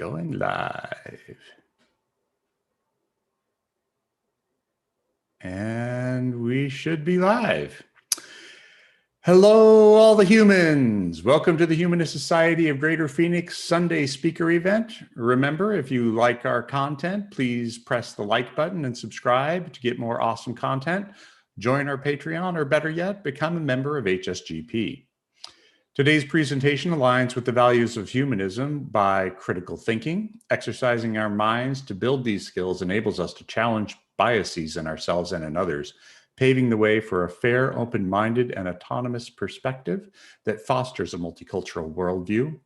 Going live. And we should be live. Hello, all the humans. Welcome to the Humanist Society of Greater Phoenix Sunday speaker event. Remember, if you like our content, please press the like button and subscribe to get more awesome content. Join our Patreon, or better yet, become a member of HSGP. Today's presentation aligns with the values of humanism by critical thinking. Exercising our minds to build these skills enables us to challenge biases in ourselves and in others, paving the way for a fair, open-minded, and autonomous perspective that fosters a multicultural worldview.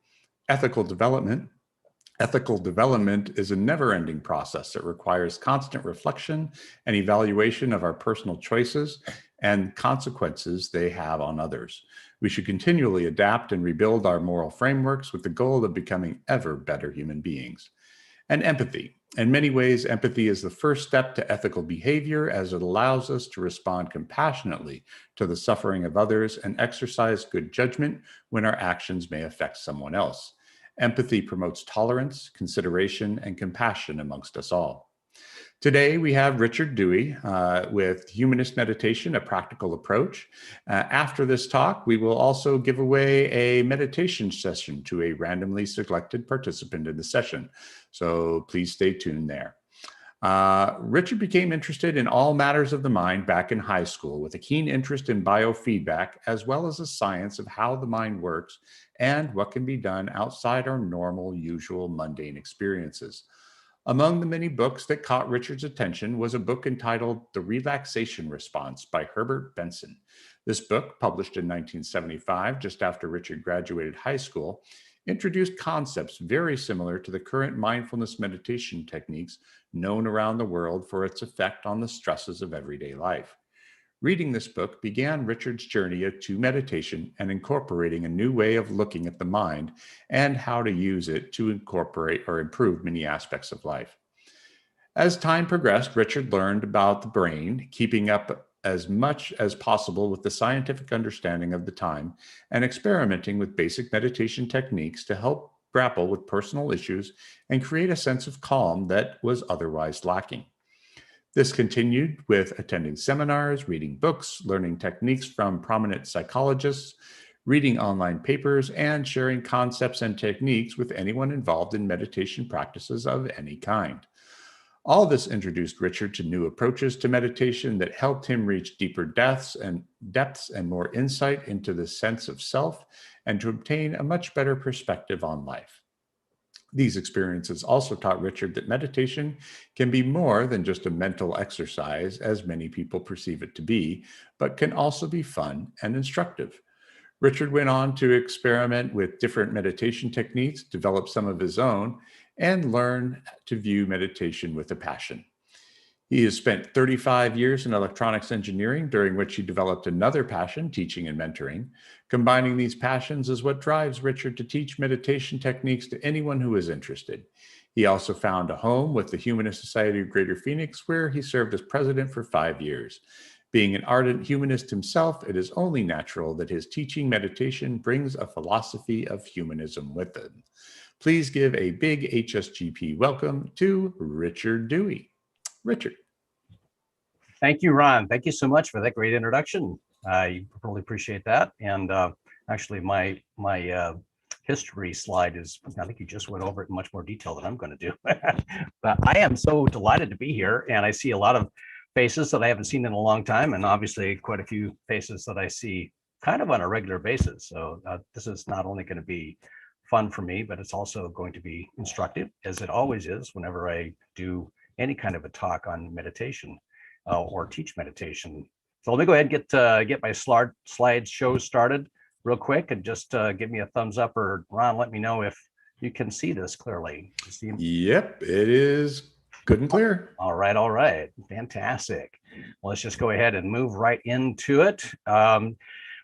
Ethical development is a never-ending process that requires constant reflection and evaluation of our personal choices and consequences they have on others. We should continually adapt and rebuild our moral frameworks with the goal of becoming ever better human beings. And empathy. In many ways, empathy is the first step to ethical behavior, as it allows us to respond compassionately to the suffering of others and exercise good judgment when our actions may affect someone else. Empathy promotes tolerance, consideration, and compassion amongst us all. Today, we have Richard Dewey with Humanist Meditation, a Practical Approach. After this talk, we will also give away a meditation session to a randomly selected participant in the session. So please stay tuned there. Richard became interested in all matters of the mind back in high school with a keen interest in biofeedback, as well as the science of how the mind works and what can be done outside our normal, usual, mundane experiences. Among the many books that caught Richard's attention was a book entitled The Relaxation Response by Herbert Benson. This book, published in 1975, just after Richard graduated high school, introduced concepts very similar to the current mindfulness meditation techniques known around the world for its effect on the stresses of everyday life. Reading this book began Richard's journey to meditation and incorporating a new way of looking at the mind and how to use it to incorporate or improve many aspects of life. As time progressed, Richard learned about the brain, keeping up as much as possible with the scientific understanding of the time and experimenting with basic meditation techniques to help grapple with personal issues and create a sense of calm that was otherwise lacking. This continued with attending seminars, reading books, learning techniques from prominent psychologists, reading online papers, and sharing concepts and techniques with anyone involved in meditation practices of any kind. All this introduced Richard to new approaches to meditation that helped him reach deeper depths and more insight into the sense of self and to obtain a much better perspective on life. These experiences also taught Richard that meditation can be more than just a mental exercise, as many people perceive it to be, but can also be fun and instructive. Richard went on to experiment with different meditation techniques, develop some of his own, and learn to view meditation with a passion. He has spent 35 years in electronics engineering, during which he developed another passion, teaching and mentoring. Combining these passions is what drives Richard to teach meditation techniques to anyone who is interested. He also found a home with the Humanist Society of Greater Phoenix, where he served as president for 5 years. Being an ardent humanist himself, it is only natural that his teaching meditation brings a philosophy of humanism with him. Please give a big HSGP welcome to Richard Dewey. Richard. Thank you, Ron. Thank you so much for that great introduction. I really appreciate that. And actually, my history slide is, I think you just went over it in much more detail than I'm going to do. But I am so delighted to be here, and I see a lot of faces that I haven't seen in a long time, and obviously quite a few faces that I see kind of on a regular basis. So this is not only going to be fun for me, but it's also going to be instructive, as it always is whenever I do any kind of a talk on meditation or teach meditation. So let me go ahead and get my slideshow started real quick, and just give me a thumbs up, or Ron, let me know if you can see this clearly. Yep, it is good and clear. All right, fantastic. Well, let's just go ahead and move right into it.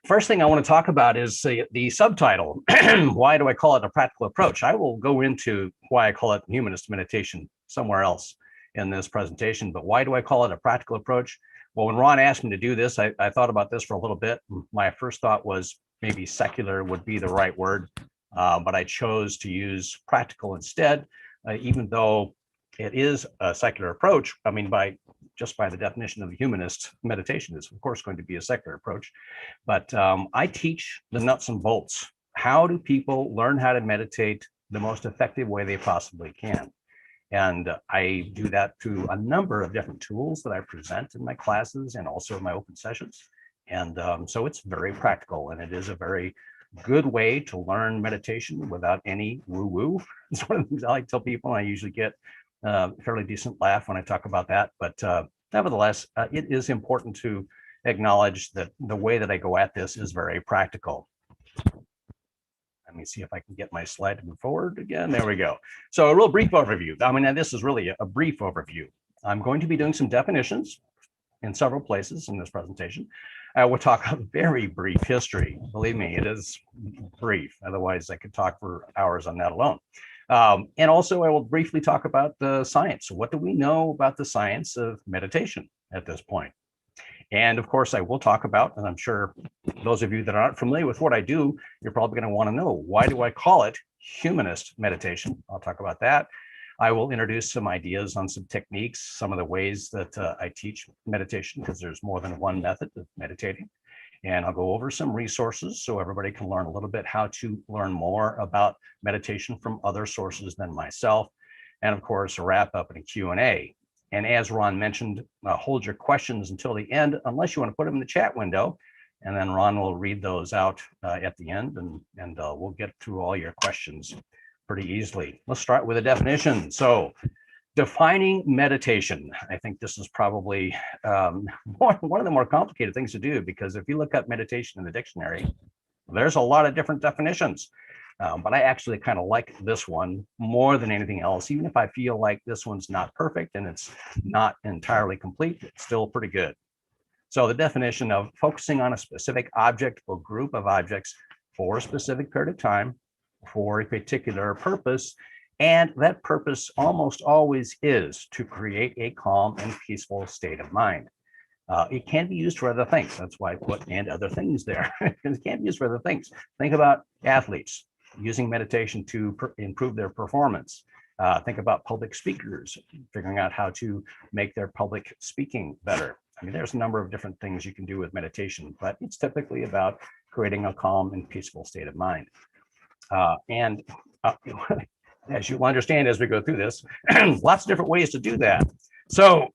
First thing I want to talk about is the subtitle. Why do I call it a practical approach? I will go into why I call it humanist meditation somewhere else in this presentation, but why do I call it a practical approach? Well, when Ron asked me to do this, I thought about this for a little bit. My first thought was maybe secular would be the right word. but I chose to use practical instead, even though it is a secular approach. I mean, just by the definition of humanist meditation is, of course, going to be a secular approach. But I teach the nuts and bolts. How do people learn how to meditate the most effective way they possibly can? And I do that through a number of different tools that I present in my classes and also in my open sessions. And so it's very practical, and it is a very good way to learn meditation without any woo-woo. It's one of the things I like to tell people, and I usually get a fairly decent laugh when I talk about that. But nevertheless, it is important to acknowledge that the way that I go at this is very practical. Let me see if I can get my slide to move forward again. There we go. So a real brief overview. I mean, this is really a brief overview. I'm going to be doing some definitions in several places in this presentation. We'll talk a very brief history. Believe me, it is brief. Otherwise, I could talk for hours on that alone. And also, I will briefly talk about the science. What do we know about the science of meditation at this point? And of course, I will talk about, and I'm sure those of you that aren't familiar with what I do, you're probably going to want to know, why do I call it humanist meditation? I'll talk about that. I will introduce some ideas on some techniques, some of the ways that I teach meditation, because there's more than one method of meditating. And I'll go over some resources so everybody can learn a little bit how to learn more about meditation from other sources than myself. And of course, a wrap up and a Q&A. And as Ron mentioned, hold your questions until the end, unless you want to put them in the chat window. And then Ron will read those out at the end, and we'll get through all your questions pretty easily. Let's start with a definition. So defining meditation. I think this is probably one of the more complicated things to do, because if you look up meditation in the dictionary, there's a lot of different definitions. But I actually kind of like this one more than anything else, even if I feel like this one's not perfect and it's not entirely complete, it's still pretty good. So the definition of focusing on a specific object or group of objects for a specific period of time for a particular purpose, and that purpose almost always is to create a calm and peaceful state of mind. It can be used for other things. That's why I put "and other things" there. It can be used for other things. Think about athletes using meditation to improve their performance. Think about public speakers, figuring out how to make their public speaking better. I mean, there's a number of different things you can do with meditation, but it's typically about creating a calm and peaceful state of mind. As you'll understand as we go through this, lots of different ways to do that. So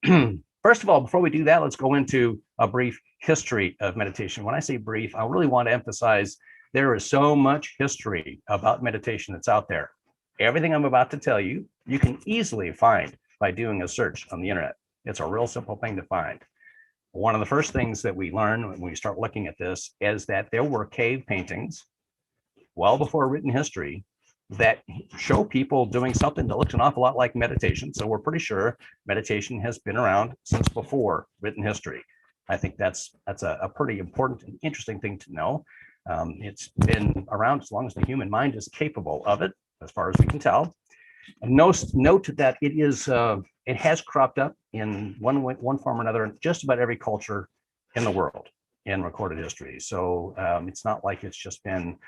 first of all, before we do that, let's go into a brief history of meditation. When I say brief, I really want to emphasize there is so much history about meditation that's out there. Everything I'm about to tell you, you can easily find by doing a search on the internet. It's a real simple thing to find. One of the first things that we learn when we start looking at this is that there were cave paintings well before written history that show people doing something that looks an awful lot like meditation. So we're pretty sure meditation has been around since before written history. I think that's a pretty important and interesting thing to know. It's been around as long as the human mind is capable of it, as far as we can tell. And note that it has cropped up in one form or another in just about every culture in the world in recorded history. So it's not like it's just been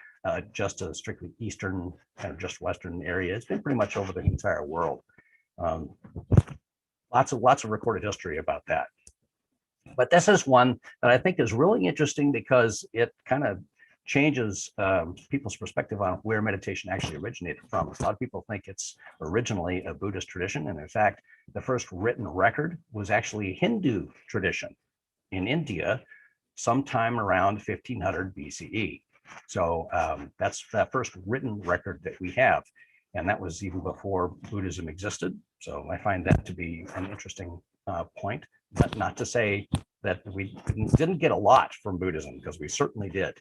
just a strictly Eastern or just Western area. It's been pretty much over the entire world. Lots of recorded history about that. But this is one that I think is really interesting because it kind of changes people's perspective on where meditation actually originated from. A lot of people think it's originally a Buddhist tradition, and in fact, the first written record was actually a Hindu tradition in India sometime around 1500 BCE. So that's that first written record that we have, and that was even before Buddhism existed. So I find that to be an interesting point, but not to say that we didn't get a lot from Buddhism, because we certainly did.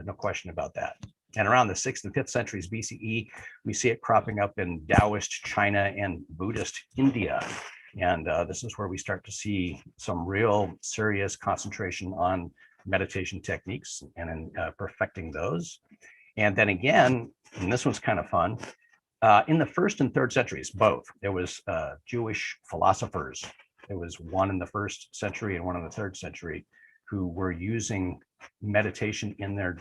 No question about that. And around the 6th and 5th centuries BCE, we see it cropping up in Taoist China and Buddhist India. And this is where we start to see some real serious concentration on meditation techniques and perfecting those. And then again, and this one's kind of fun, in the 1st and 3rd centuries, both, there was Jewish philosophers. There was one in the 1st century and one in the 3rd century who were using meditation in their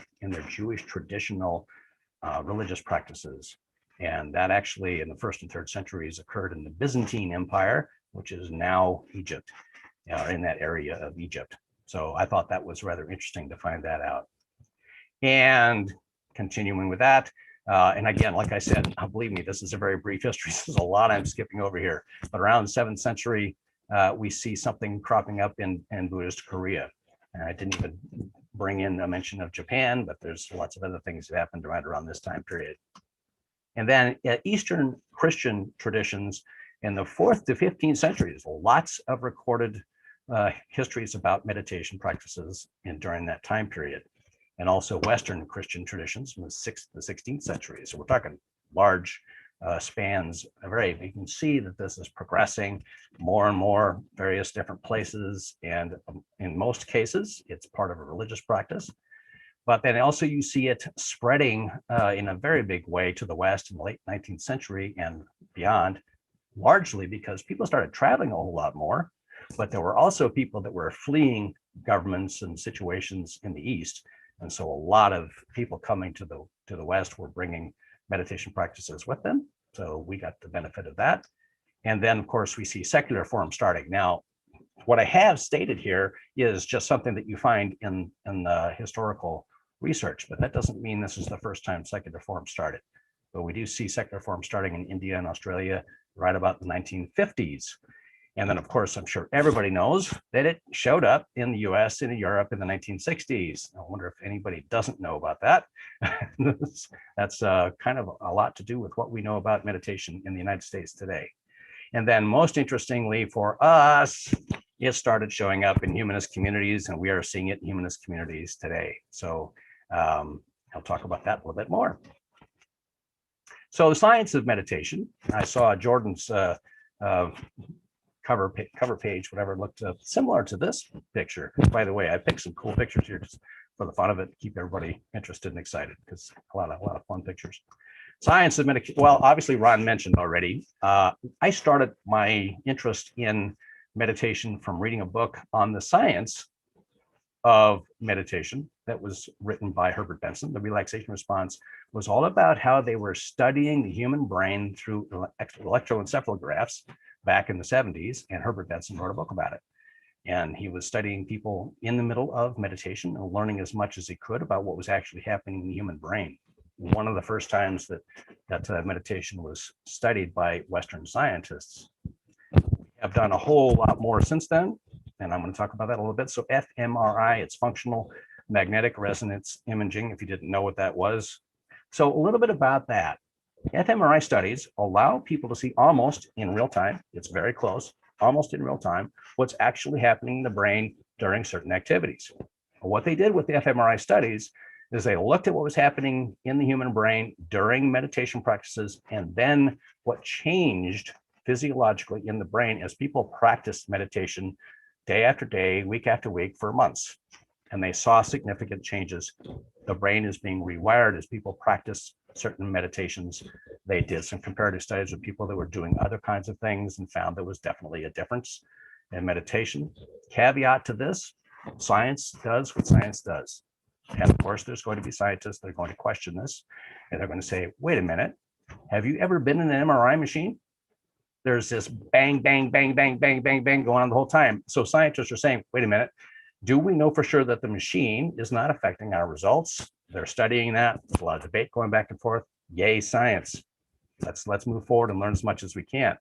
Jewish traditional religious practices. And that actually in the 1st and 3rd centuries occurred in the Byzantine Empire, which is now Egypt, in that area of Egypt. So I thought that was rather interesting to find that out. And continuing with that, and again, like I said, believe me, this is a very brief history. This is a lot I'm skipping over here. But around the 7th century, we see something cropping up in Buddhist Korea. And I didn't even bring in a mention of Japan, but there's lots of other things that happened right around this time period. And then Eastern Christian traditions in the 4th to 15th centuries, lots of recorded histories about meditation practices during that time period. And also Western Christian traditions from the 6th to 16th century. So we're talking large spans. You can see that this is progressing more and more, various different places. And in most cases, it's part of a religious practice. But then also you see it spreading in a very big way to the West in the late 19th century and beyond, largely because people started traveling a whole lot more. But there were also people that were fleeing governments and situations in the East. And so a lot of people coming to the West were bringing meditation practices with them. So we got the benefit of that. And then, of course, we see secular forms starting. Now, what I have stated here is just something that you find in the historical research, but that doesn't mean this is the first time secular forms started. But we do see secular forms starting in India and Australia right about the 1950s. And then, of course, I'm sure everybody knows that it showed up in the US and in Europe in the 1960s. I wonder if anybody doesn't know about that. That's kind of a lot to do with what we know about meditation in the United States today. And then most interestingly for us, it started showing up in humanist communities, and we are seeing it in humanist communities today. So I'll talk about that a little bit more. So the science of meditation, I saw Jordan's cover page, whatever, looked similar to this picture. By the way, I picked some cool pictures here just for the fun of it, to keep everybody interested and excited, because a lot of fun pictures. Science of meditation. Well, obviously Ron mentioned already. I started my interest in meditation from reading a book on the science of meditation that was written by Herbert Benson. The relaxation response was all about how they were studying the human brain through electroencephalographs back in the 70s, and Herbert Benson wrote a book about it. And he was studying people in the middle of meditation and learning as much as he could about what was actually happening in the human brain. One of the first times that meditation was studied by Western scientists. I've done a whole lot more since then, and I'm going to talk about that a little bit. So fMRI, it's functional magnetic resonance imaging, if you didn't know what that was. So a little bit about that. fMRI studies allow people to see almost in real time, it's very close, almost in real time, what's actually happening in the brain during certain activities. What they did with the fMRI studies is they looked at what was happening in the human brain during meditation practices, and then what changed physiologically in the brain as people practiced meditation day after day, week after week for months. And they saw significant changes. The brain is being rewired as people practice certain meditations. They did some comparative studies with people that were doing other kinds of things and found there was definitely a difference in meditation. Caveat to this, science does what science does. And of course, there's going to be scientists that are going to question this, and they're going to say, wait a minute, have you ever been in an MRI machine? There's this bang, bang, bang, bang, bang, bang, bang going on the whole time. So scientists are saying, wait a minute, do we know for sure that the machine is not affecting our results? They're studying that. There's a lot of debate going back and forth. Yay, science. Let's move forward and learn as much as we can.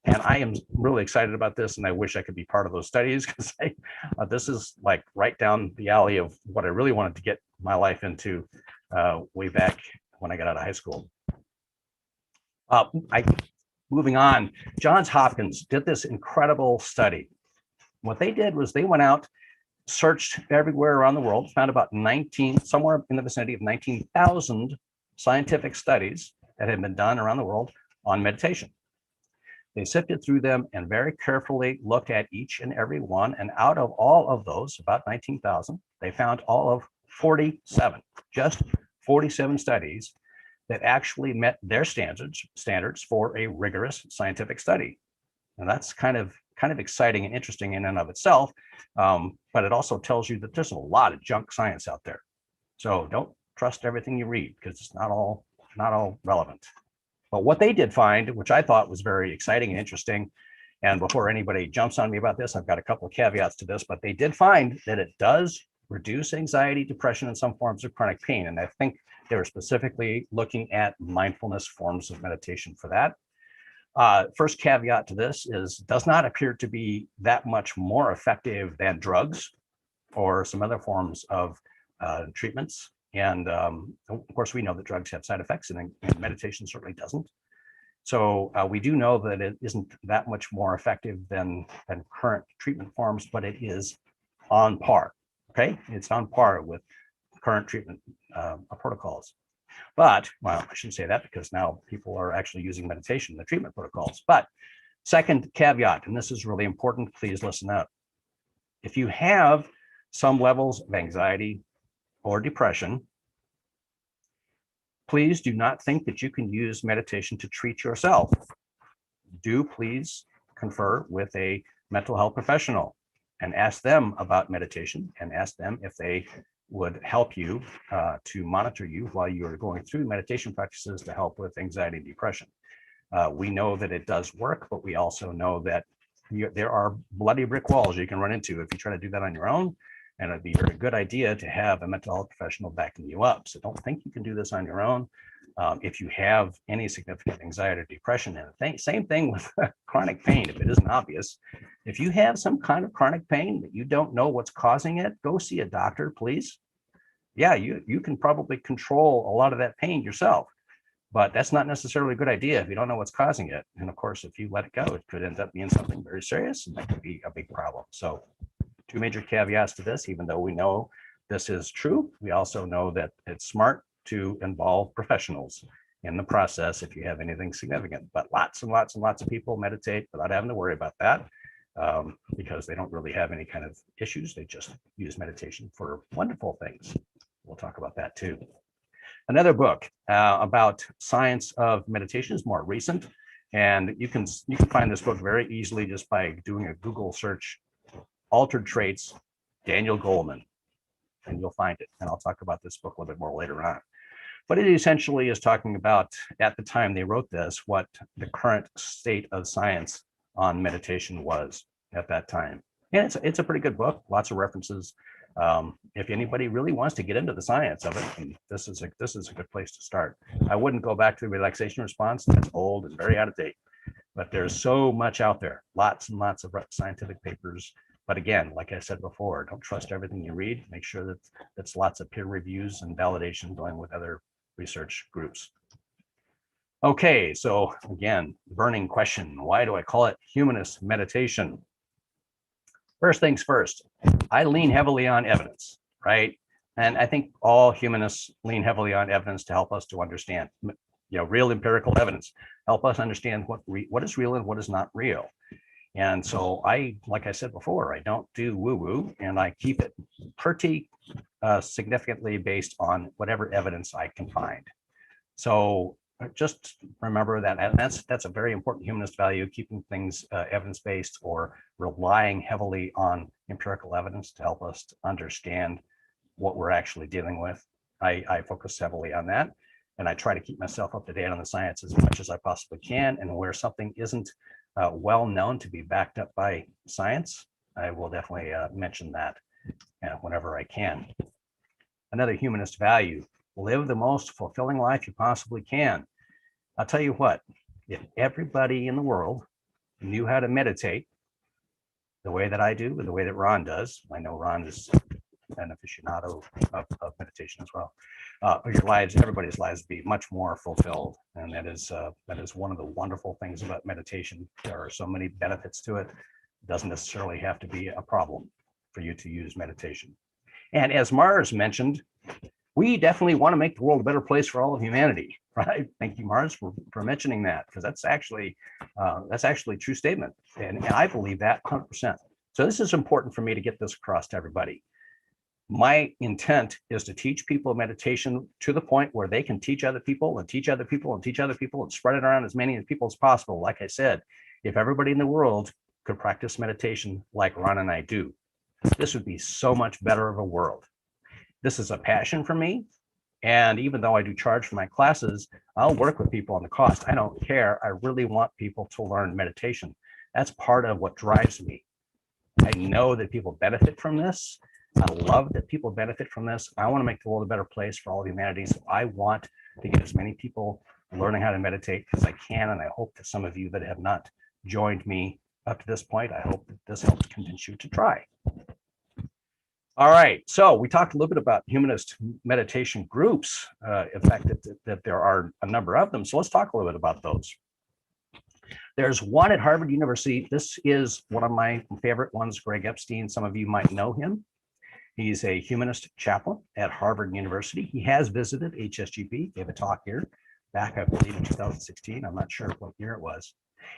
And I am really excited about this, and I wish I could be part of those studies, because this is like right down the alley of what I really wanted to get my life into way back when I got out of high school. Moving on, Johns Hopkins did this incredible study. What they did was they went out, searched everywhere around the world, found about somewhere in the vicinity of 19,000 scientific studies that had been done around the world on meditation. They sifted through them and very carefully looked at each and every one. And out of all of those, about 19,000, they found all of 47, just 47 studies that actually met their standards for a rigorous scientific study. And that's kind of exciting and interesting in and of itself. But it also tells you that there's a lot of junk science out there. So trust everything you read, because it's not all relevant. But what they did find, which I thought was very exciting and interesting, and before anybody jumps on me about this, I've got a couple of caveats to this, but they did find that it does reduce anxiety, depression, and some forms of chronic pain. And I think they were specifically looking at mindfulness forms of meditation for that. First caveat to this is, does not appear to be that much more effective than drugs or some other forms of treatments. And of course, we know that drugs have side effects, and meditation certainly doesn't. So we do know that it isn't that much more effective than current treatment forms, but it is on par. Okay, it's on par with current treatment protocols. But, well, I shouldn't say that, because now people are actually using meditation in the treatment protocols. But second caveat, and this is really important, please listen up. If you have some levels of anxiety or depression, please do not think that you can use meditation to treat yourself. Do please confer with a mental health professional and ask them about meditation, and ask them if they would help you to monitor you while you're going through meditation practices to help with anxiety and depression. We know that it does work, but we also know that there are bloody brick walls you can run into if you try to do that on your own. And it'd be a very good idea to have a mental health professional backing you up. So don't think you can do this on your own. If you have any significant anxiety or depression, and same thing with chronic pain, if it isn't obvious. If you have some kind of chronic pain that you don't know what's causing it, go see a doctor, please. Yeah, you can probably control a lot of that pain yourself, but that's not necessarily a good idea if you don't know what's causing it. And of course, if you let it go, it could end up being something very serious, and that could be a big problem. So two major caveats to this: even though we know this is true, we also know that it's smart to involve professionals in the process if you have anything significant. But lots and lots and lots of people meditate without having to worry about that, because they don't really have any kind of issues. They just use meditation for wonderful things. We'll talk about that too. Another book about science of meditation is more recent, and you can find this book very easily just by doing a Google search, Altered Traits, Daniel Goleman, and you'll find it. And I'll talk about this book a little bit more later on. But it essentially is talking about, at the time they wrote this, what the current state of science on meditation was at that time. And it's a pretty good book, lots of references. If anybody really wants to get into the science of it, this is a good place to start. I wouldn't go back to the relaxation response. That's old and very out of date. But there's so much out there, lots and lots of scientific papers. But again, like I said before, don't trust everything you read. Make sure that that's lots of peer reviews and validation going with other research groups. Okay, so again, burning question: why do I call it Humanist Meditation? First things first, I lean heavily on evidence, right? And I think all humanists lean heavily on evidence to help us to understand, real empirical evidence, help us understand what is real and what is not real. And so like I said before, I don't do woo-woo, and I keep it pretty significantly based on whatever evidence I can find. So just remember that, and that's a very important humanist value, keeping things evidence-based, or relying heavily on empirical evidence to help us to understand what we're actually dealing with. I focus heavily on that, and I try to keep myself up to date on the science as much as I possibly can. And where something isn't well known to be backed up by science, I will definitely mention that whenever I can. Another humanist value: live the most fulfilling life you possibly can. I'll tell you what, if everybody in the world knew how to meditate the way that I do, and the way that Ron does, I know Ron is an aficionado of meditation as well, everybody's lives would be much more fulfilled. And that is one of the wonderful things about meditation. There are so many benefits to it. It doesn't necessarily have to be a problem for you to use meditation. And as Mars mentioned, we definitely want to make the world a better place for all of humanity, right? Thank you, Mars, for mentioning that, because that's actually a true statement. And I believe that 100%. So this is important for me to get this across to everybody. My intent is to teach people meditation to the point where they can teach other people and teach other people and teach other people and spread it around as many people as possible. Like I said, if everybody in the world could practice meditation like Ron and I do, this would be so much better of a world. This is a passion for me, And even though I do charge for my classes, I'll work with people on the cost. I don't care. I really want people to learn meditation. That's part of what drives me. I know that people benefit from this. I love that people benefit from this. I want to make the world a better place for all of humanity. So I want to get as many people learning how to meditate as I can. And I hope that some of you that have not joined me up to this point, I hope that this helps convince you to try. All right, so we talked a little bit about humanist meditation groups. In fact, that there are a number of them. So let's talk a little bit about those. There's one at Harvard University. This is one of my favorite ones, Greg Epstein. Some of you might know him. He's a humanist chaplain at Harvard University. He has visited HSGP, gave a talk here back, I believe, in 2016. I'm not sure what year it was.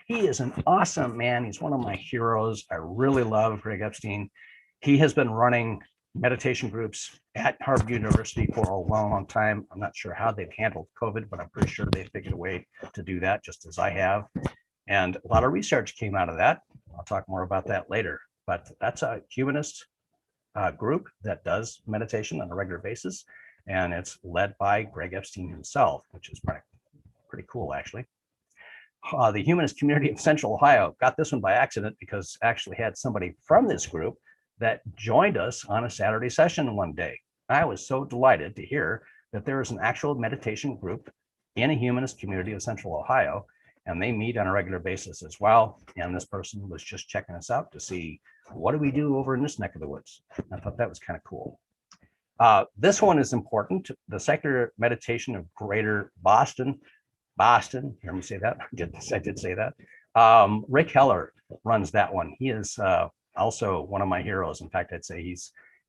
He is an awesome man. He's one of my heroes. I really love Greg Epstein. He has been running meditation groups at Harvard University for a long, long time. I'm not sure how they've handled COVID, but I'm pretty sure they figured a way to do that, just as I have. And a lot of research came out of that. I'll talk more about that later. But that's a humanist group that does meditation on a regular basis. And it's led by Greg Epstein himself, which is pretty cool, actually. The Humanist Community of Central Ohio, got this one by accident because actually had somebody from this group that joined us on a Saturday session one day. I was so delighted to hear that there is an actual meditation group in a humanist community of Central Ohio, and they meet on a regular basis as well. And this person was just checking us out to see, what do we do over in this neck of the woods? I thought that was kind of cool. This one is important. The Secular Meditation of Greater Boston, hear me say that? I did say that. Rick Heller runs that one. He is also one of my heroes. In fact, I'd say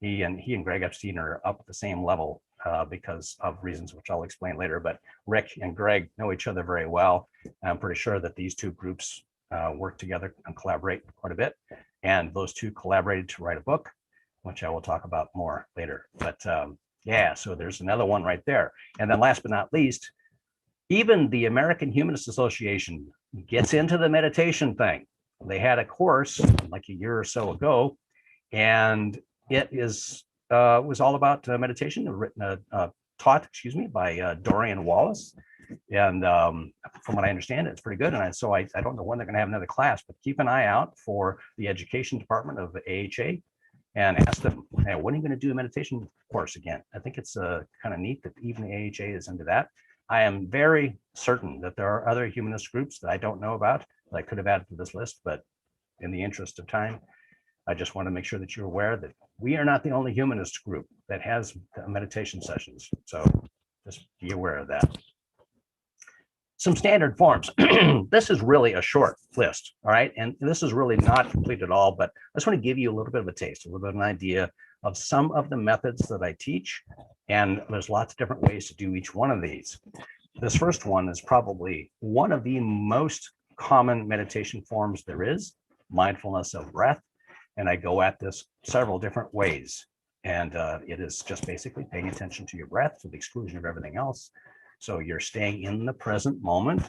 he and Greg Epstein are up at the same level because of reasons which I'll explain later. But Rick and Greg know each other very well. I'm pretty sure that these two groups work together and collaborate quite a bit. And those two collaborated to write a book, which I will talk about more later. But yeah, so there's another one right there. And then last but not least, even the American Humanist Association gets into the meditation thing. They had a course like a year or so ago, and it was all about meditation, taught by Dorian Wallace. And from what I understand, it's pretty good. And so I don't know when they're going to have another class, but keep an eye out for the education department of the AHA and ask them, hey, when are you going to do a meditation course again? I think it's kind of neat that even the AHA is into that. I am very certain that there are other humanist groups that I don't know about that I could have added to this list, but in the interest of time, I just want to make sure that you're aware that we are not the only humanist group that has meditation sessions. So just be aware of that. Some standard forms. This is really a short list, all right? And this is really not complete at all, but I just want to give you a little bit of a taste, a little bit of an idea of some of the methods that I teach. And there's lots of different ways to do each one of these. This first one is probably one of the most common meditation forms there is, mindfulness of breath. And I go at this several different ways. And it is just basically paying attention to your breath to the exclusion of everything else. So you're staying in the present moment.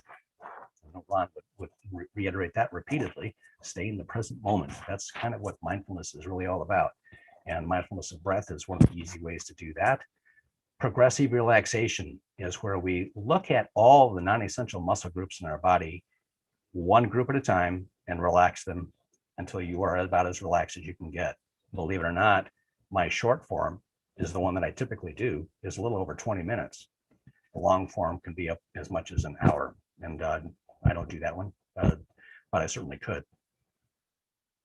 Ron would reiterate that repeatedly. Stay in the present moment. That's kind of what mindfulness is really all about. And mindfulness of breath is one of the easy ways to do that. Progressive relaxation is where we look at all the non-essential muscle groups in our body, one group at a time, and relax them until you are about as relaxed as you can get. Believe it or not, my short form is the one that I typically do, is a little over 20 minutes. The long form can be up as much as an hour. And I don't do that one, but I certainly could.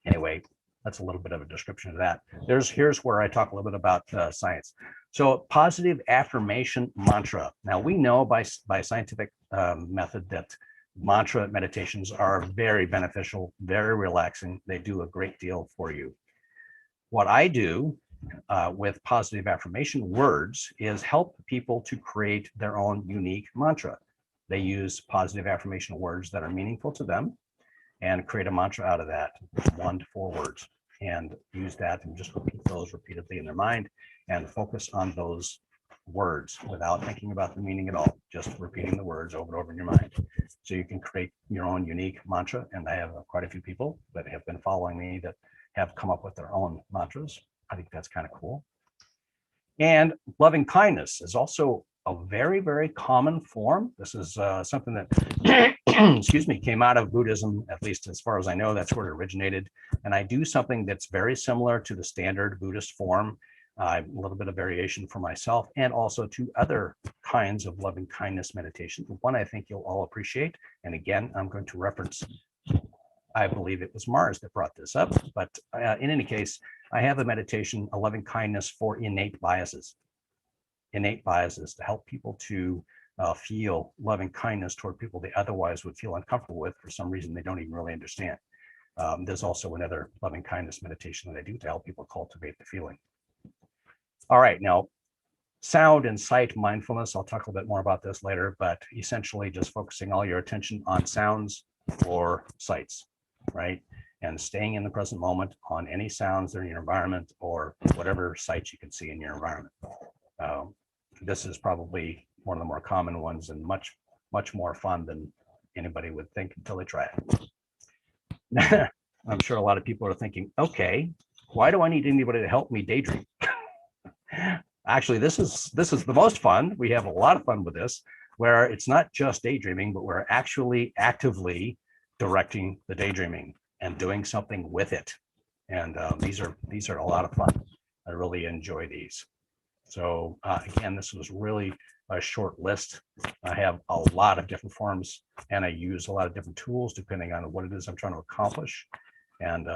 Anyway, that's a little bit of a description of that. Here's where I talk a little bit about science. So positive affirmation mantra. Now we know by scientific method that mantra meditations are very beneficial, very relaxing. They do a great deal for you. What I do with positive affirmation words is help people to create their own unique mantra. They use positive affirmation words that are meaningful to them and create a mantra out of that, 1 to 4 words, and use that and just repeat those repeatedly in their mind and focus on those words without thinking about the meaning at all, just repeating the words over and over in your mind. So you can create your own unique mantra. And I have quite a few people that have been following me that have come up with their own mantras. I think that's kind of cool. And loving kindness is also a very, very common form. This is something that, excuse me, came out of Buddhism, at least as far as I know, that's where it originated. And I do something that's very similar to the standard Buddhist form, a little bit of variation for myself, and also to other kinds of loving kindness meditation. One I think you'll all appreciate. And again, I'm going to reference, I believe it was Mars that brought this up, but in any case, I have a meditation, a loving kindness for innate biases to help people to feel loving kindness toward people they otherwise would feel uncomfortable with for some reason they don't even really understand. There's also another loving kindness meditation that I do to help people cultivate the feeling. All right, now sound and sight mindfulness, I'll talk a little bit more about this later, but essentially just focusing all your attention on sounds or sights, right? And staying in the present moment on any sounds that are in your environment or whatever sights you can see in your environment. This is probably one of the more common ones and much, much more fun than anybody would think until they try it. I'm sure a lot of people are thinking, okay, why do I need anybody to help me daydream? Actually, this is the most fun. We have a lot of fun with this, where it's not just daydreaming, but we're actually actively directing the daydreaming and doing something with it. And these are a lot of fun. I really enjoy these. So again, this was really a short list. I have a lot of different forms and I use a lot of different tools depending on what it is I'm trying to accomplish. And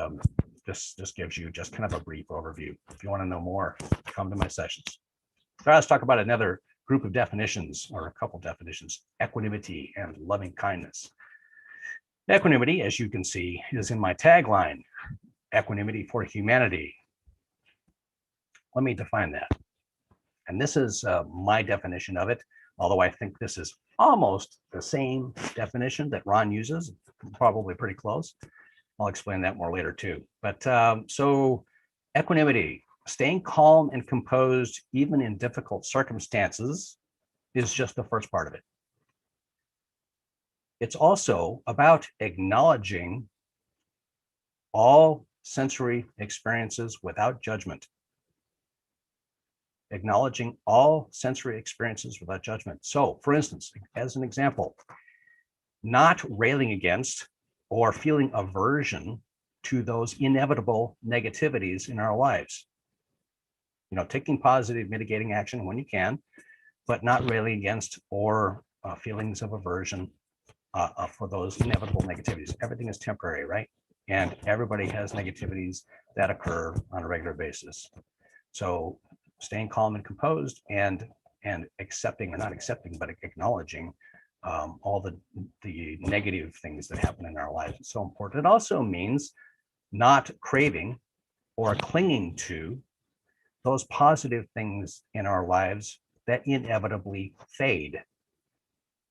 this gives you just kind of a brief overview. If you want to know more, come to my sessions. So let's talk about another group of definitions, or a couple definitions: equanimity and loving kindness. Equanimity, as you can see, is in my tagline, equanimity for humanity. Let me define that. And this is my definition of it, although I think this is almost the same definition that Ron uses, probably pretty close. I'll explain that more later too. But so equanimity, staying calm and composed even in difficult circumstances, is just the first part of it. It's also about acknowledging all sensory experiences without judgment. Acknowledging all sensory experiences without judgment. So, for instance, as an example, not railing against or feeling aversion to those inevitable negativities in our lives. You know, taking positive mitigating action when you can, but not railing against or feelings of aversion for those inevitable negativities. Everything is temporary, right? And everybody has negativities that occur on a regular basis. So staying calm and composed and accepting, or not accepting, but acknowledging all the negative things that happen in our lives is so important. It also means not craving or clinging to those positive things in our lives that inevitably fade.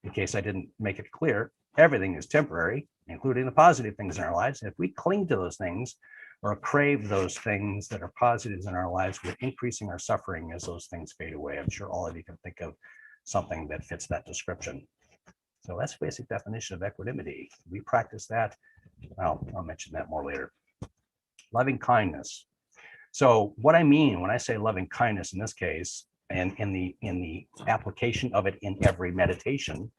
In case I didn't make it clear, everything is temporary, including the positive things in our lives. And if we cling to those things or crave those things that are positives in our lives, we're increasing our suffering as those things fade away. I'm sure all of you can think of something that fits that description. So that's the basic definition of equanimity. We practice that. I'll mention that more later. Loving kindness. So what I mean when I say loving kindness in this case, and in the application of it in every meditation,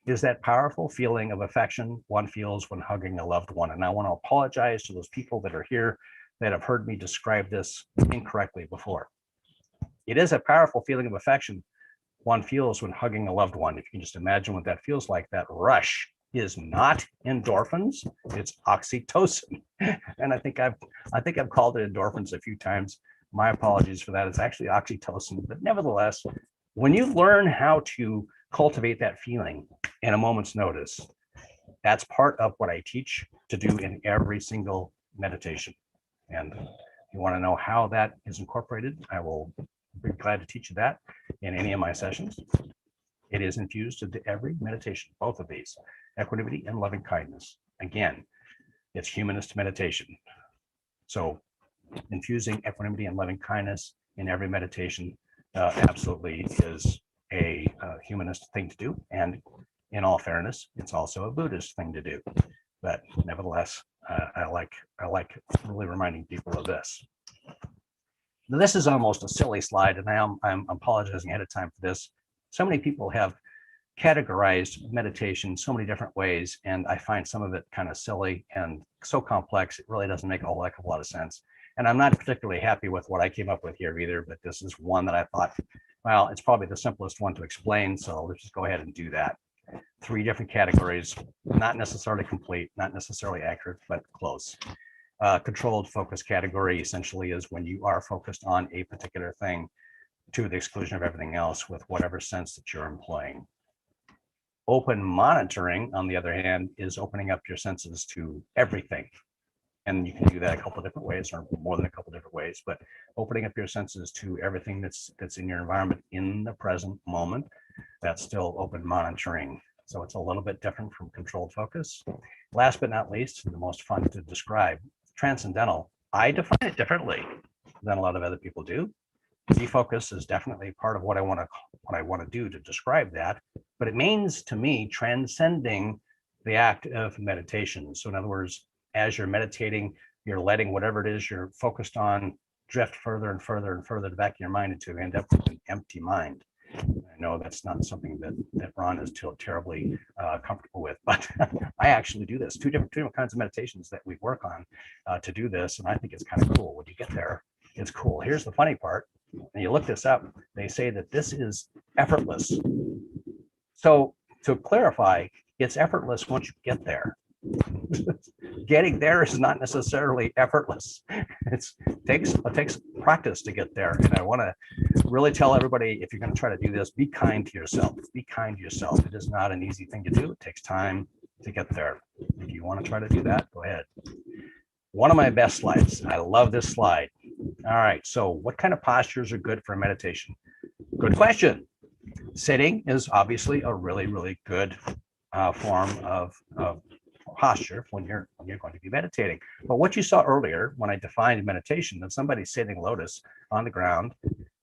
is that powerful feeling of affection one feels when hugging a loved one. And I want to apologize to those people that are here that have heard me describe this incorrectly before. It is a powerful feeling of affection one feels when hugging a loved one. If you can just imagine what that feels like, that rush is not endorphins, it's oxytocin. And I think I've called it endorphins a few times. My apologies for that. It's actually oxytocin. But nevertheless, when you learn how to cultivate that feeling in a moment's notice, that's part of what I teach to do in every single meditation. And if you want to know how that is incorporated, I will be glad to teach you that in any of my sessions. It is infused into every meditation, both of these, equanimity and loving kindness. Again, it's humanist meditation. So infusing equanimity and loving kindness in every meditation absolutely is a humanist thing to do. And in all fairness, it's also a Buddhist thing to do. But nevertheless, I like really reminding people of this. Now, this is almost a silly slide, and I'm apologizing ahead of time for this. So many people have categorized meditation so many different ways, and I find some of it kind of silly and so complex, it really doesn't make a whole heck of a lot of sense. And I'm not particularly happy with what I came up with here either, but this is one that I thought, well, it's probably the simplest one to explain, so let's just go ahead and do that. 3 different categories, not necessarily complete, not necessarily accurate, but close. Controlled focus category essentially is when you are focused on a particular thing to the exclusion of everything else with whatever sense that you're employing. Open monitoring, on the other hand, is opening up your senses to everything. And you can do that a couple of different ways, or more than a couple of different ways, but opening up your senses to everything that's in your environment in the present moment, that's still open monitoring. So it's a little bit different from controlled focus. Last but not least, the most fun to describe, transcendental. I define it differently than a lot of other people do. Defocus is definitely part of what I want to do to describe that, but it means to me transcending the act of meditation. So in other words, as you're meditating, you're letting whatever it is you're focused on drift further and further and further to the back of your mind until you end up with an empty mind. I know that's not something that Ron is terribly comfortable with, but I actually do this. Two different kinds of meditations that we work on to do this, and I think it's kind of cool. When you get there, it's cool. Here's the funny part. When you look this up, they say that this is effortless. So to clarify, it's effortless once you get there. Getting there is not necessarily effortless. It takes practice to get there. And I want to really tell everybody, if you're going to try to do this, be kind to yourself. Be kind to yourself. It is not an easy thing to do. It takes time to get there. If you want to try to do that, go ahead. One of my best slides. I love this slide. All right. So what kind of postures are good for meditation? Good question. Sitting is obviously a really, really good form of posture when you're going to be meditating. But what you saw earlier when I defined meditation, that somebody's sitting lotus on the ground,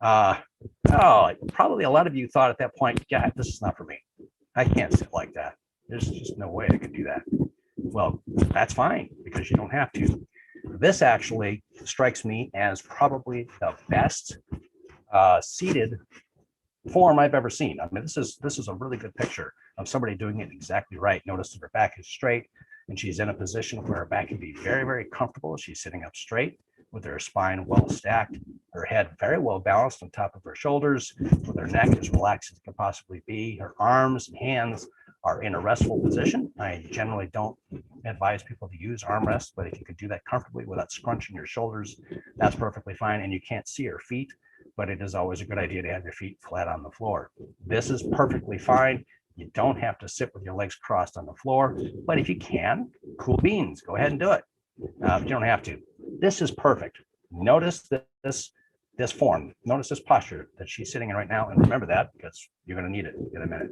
probably a lot of you thought at that point, yeah, this is not for me. I can't sit like that. There's just no way I could do that. Well, that's fine, because you don't have to. This actually strikes me as probably the best seated form I've ever seen. I mean, this is a really good picture of somebody doing it exactly right. Notice that her back is straight and she's in a position where her back can be very, very comfortable. She's sitting up straight with her spine well stacked, her head very well balanced on top of her shoulders, with her neck as relaxed as it can possibly be. Her arms and hands are in a restful position. I generally don't advise people to use armrests, but if you could do that comfortably without scrunching your shoulders, that's perfectly fine. And you can't see her feet, but it is always a good idea to have your feet flat on the floor. This is perfectly fine. You don't have to sit with your legs crossed on the floor, but if you can, cool beans, go ahead and do it. But you don't have to. This is perfect. Notice this form. Notice this posture that she's sitting in right now, and remember that because you're going to need it in a minute.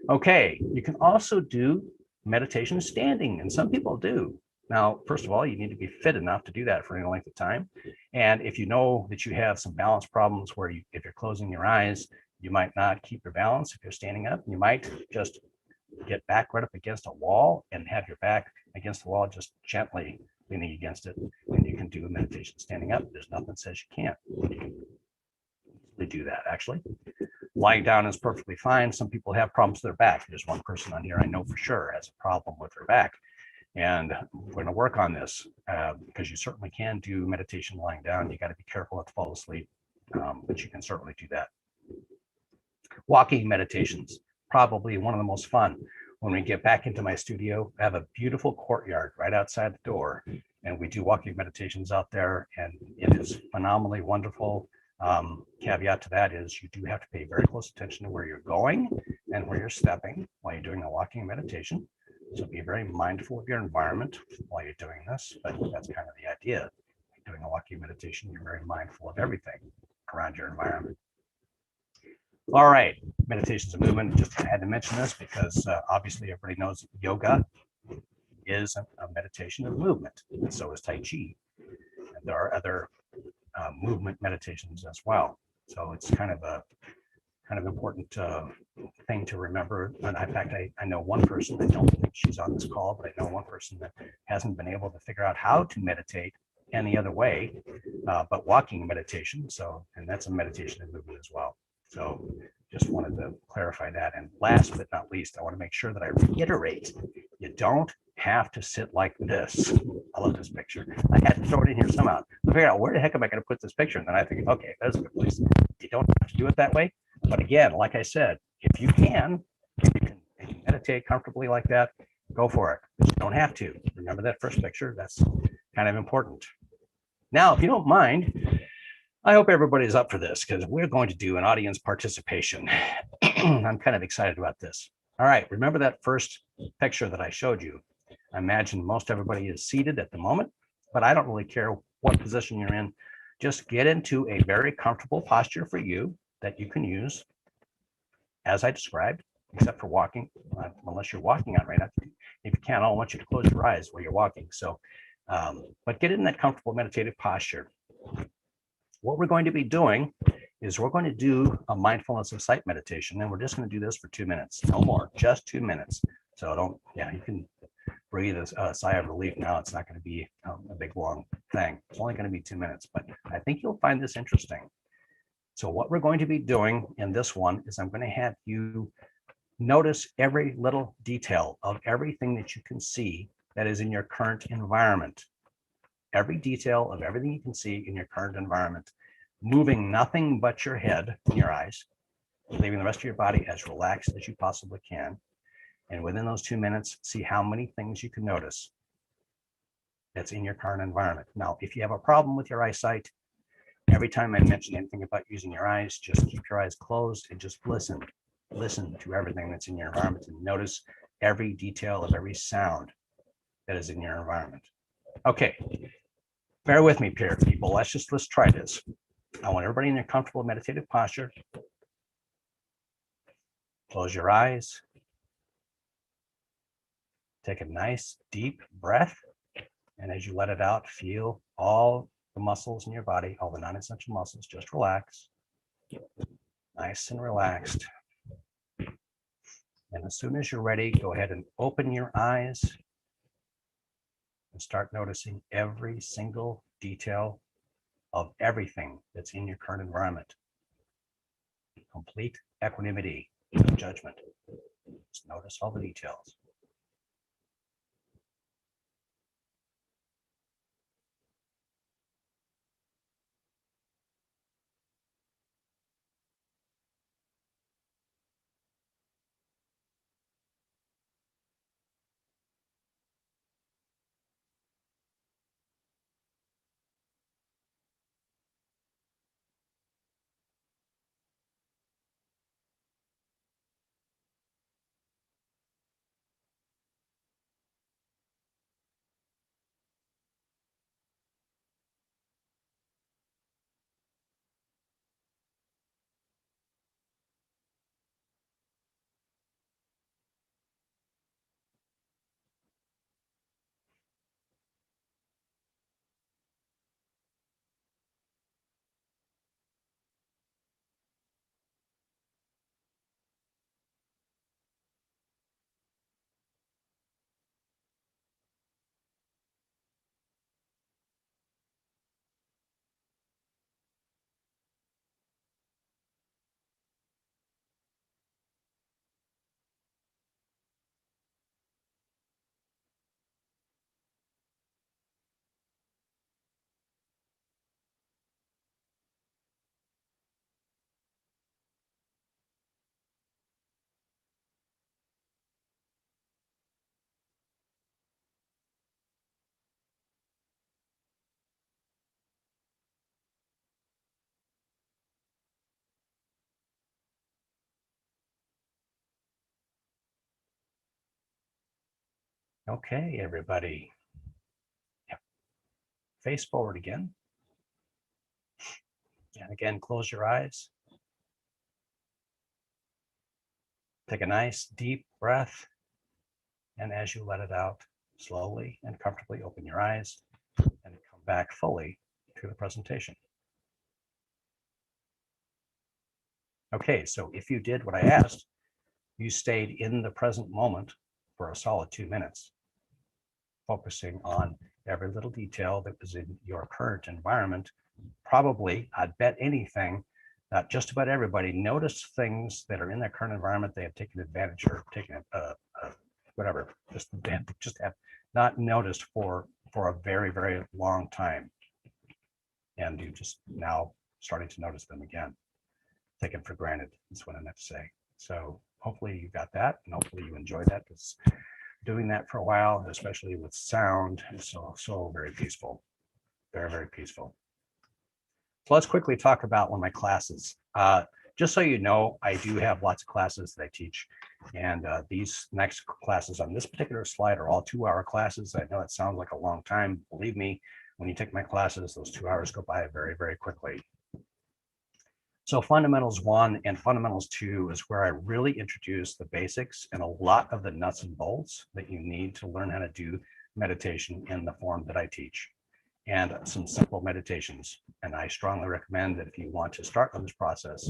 Okay, you can also do meditation standing, and some people do. Now, first of all, you need to be fit enough to do that for any length of time. And if you know that you have some balance problems where if you're closing your eyes, you might not keep your balance. If you're standing up, you might just get back right up against a wall and have your back against the wall, just gently leaning against it. And you can do a meditation standing up. There's nothing that says you can't. You can easily do that, actually. Lying down is perfectly fine. Some people have problems with their back. There's one person on here I know for sure has a problem with her back. And we're going to work on this because you certainly can do meditation lying down. You got to be careful not to fall asleep, but you can certainly do that. Walking meditations, probably one of the most fun. When we get back into my studio, I have a beautiful courtyard right outside the door, and we do walking meditations out there, and it is phenomenally wonderful. Caveat to that is you do have to pay very close attention to where you're going and where you're stepping while you're doing a walking meditation. So be very mindful of your environment while you're doing this, but that's kind of the idea. Doing a walking meditation, you're very mindful of everything around your environment. All right, meditation's a movement. Just had to mention this because obviously everybody knows yoga is a meditation of movement, and so is Tai Chi. And there are other movement meditations as well. So it's kind of important thing to remember. And in fact, I know one person, I don't think she's on this call, but I know one person that hasn't been able to figure out how to meditate any other way but walking meditation. So, and that's a meditation and movement as well. So just wanted to clarify that. And last but not least, I want to make sure that I reiterate, you don't have to sit like this. I love this picture. I had to throw it in here somehow. I figured out where the heck am I going to put this picture? And then I figured, okay, that's a good place. You don't have to do it that way. But again, like I said, if you can meditate comfortably like that, go for it. You don't have to. Remember that first picture? That's kind of important. Now, if you don't mind, I hope everybody's up for this because we're going to do an audience participation. I'm kind of excited about this. All right, remember that first picture that I showed you? I imagine most everybody is seated at the moment, but I don't really care what position you're in. Just get into a very comfortable posture for you that you can use as I described, except for walking, unless you're walking on right now. If you can, I want you to close your eyes while you're walking. So, but get in that comfortable meditative posture. What we're going to be doing is we're going to do a mindfulness of sight meditation, and we're just going to do this for 2 minutes, no more, just 2 minutes. So don't, you can breathe a sigh of relief now. It's not going to be a big long thing. It's only going to be 2 minutes, but I think you'll find this interesting. So what we're going to be doing in this one is I'm going to have you notice every little detail of everything that you can see that is in your current environment. Every detail of everything you can see in your current environment, moving nothing but your head and your eyes, leaving the rest of your body as relaxed as you possibly can. And within those 2 minutes, see how many things you can notice that's in your current environment. Now, if you have a problem with your eyesight, every time I mention anything about using your eyes, just keep your eyes closed and just listen. Listen to everything that's in your environment and notice every detail of every sound that is in your environment. Okay, bear with me, people. Let's try this. I want everybody in a comfortable meditative posture. Close your eyes. Take a nice deep breath. And as you let it out, feel all the muscles in your body, all the non-essential muscles, just relax. Nice and relaxed. And as soon as you're ready, go ahead and open your eyes and start noticing every single detail of everything that's in your current environment. Complete equanimity, no judgment. Just notice all the details. Okay, everybody. Yep. Face forward again. And again, close your eyes. Take a nice deep breath. And as you let it out, slowly and comfortably open your eyes and come back fully to the presentation. Okay, so if you did what I asked, you stayed in the present moment for a solid 2 minutes, focusing on every little detail that was in your current environment. Probably, I'd bet anything just about everybody notice things that are in their current environment they have taken advantage or taken whatever, just have not noticed for a very, very long time. And you just now starting to notice them again. Taken for granted is what I meant to say. So hopefully you got that, and hopefully you enjoyed that, because doing that for a while, especially with sound, is so very peaceful. Very, very peaceful. So let's quickly talk about one of my classes. Just so you know, I do have lots of classes that I teach, and these next classes on this particular slide are all 2-hour classes. I know it sounds like a long time. Believe me, when you take my classes, those 2 hours go by very, very quickly. So Fundamentals 1 and Fundamentals 2 is where I really introduce the basics and a lot of the nuts and bolts that you need to learn how to do meditation in the form that I teach, and some simple meditations. And I strongly recommend that if you want to start on this process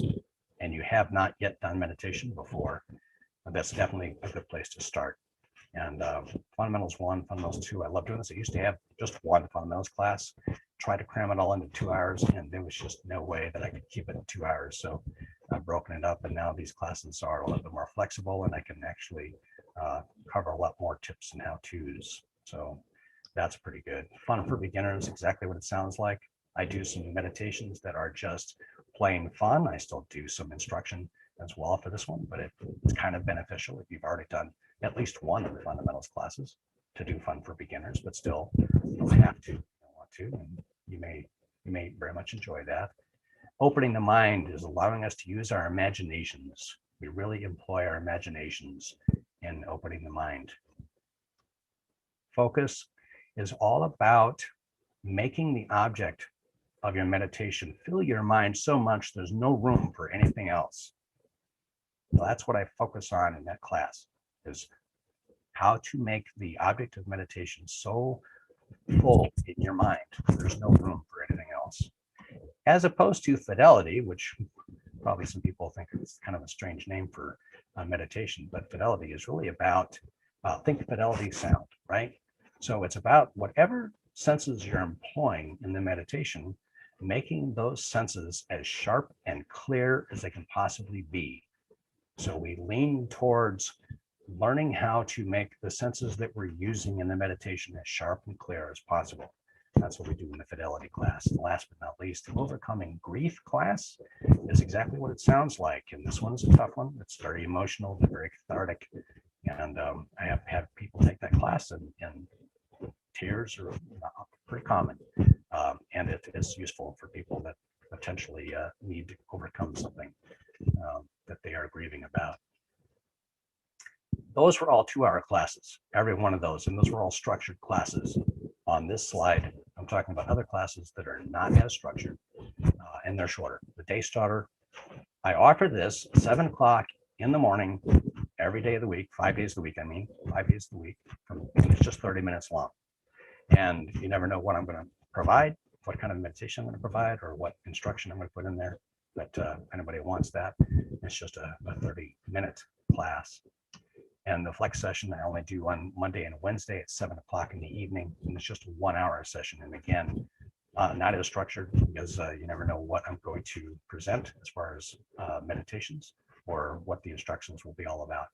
and you have not yet done meditation before, that's definitely a good place to start. And Fundamentals 1, Fundamentals 2, I love doing this. I used to have just one fundamentals class, try to cram it all into 2 hours, and there was just no way that I could keep it in 2 hours. So I've broken it up, and now these classes are a little bit more flexible, and I can actually cover a lot more tips and how-tos. So that's pretty good. Fun for beginners, exactly what it sounds like. I do some meditations that are just plain fun. I still do some instruction as well for this one, but it's kind of beneficial if you've already done at least one of the fundamentals classes to do fun for beginners, but still you don't have to, you don't want to, and you may very much enjoy that. Opening the mind is allowing us to use our imaginations. We really employ our imaginations in opening the mind. Focus is all about making the object of your meditation fill your mind so much there's no room for anything else. Well, that's what I focus on in that class, is how to make the object of meditation so full in your mind there's no room for anything else. As opposed to fidelity, which probably some people think it's kind of a strange name for meditation, but fidelity is really about, think fidelity sound, right? So it's about whatever senses you're employing in the meditation, making those senses as sharp and clear as they can possibly be. So we lean towards learning how to make the senses that we're using in the meditation as sharp and clear as possible. That's what we do in the fidelity class. And last but not least, the overcoming grief class is exactly what it sounds like. And this one's a tough one. It's very emotional, but very cathartic. And I have had people take that class, and tears are pretty common. And it is useful for people that potentially need to overcome something that they are grieving about. Those were all 2-hour classes, every one of those, and those were all structured classes. On this slide, I'm talking about other classes that are not as structured, and they're shorter. The day starter, I offer this 7 o'clock in the morning, every day of the week, 5 days a week, 5 days a week, it's just 30 minutes long. And you never know what I'm going to provide, what kind of meditation I'm going to provide, or what instruction I'm going to put in there. But if anybody wants that, it's just a 30-minute class. And the flex session I only do on Monday and Wednesday at 7 o'clock in the evening, and it's just a 1-hour session. And again, not as structured, because you never know what I'm going to present as far as meditations or what the instructions will be all about.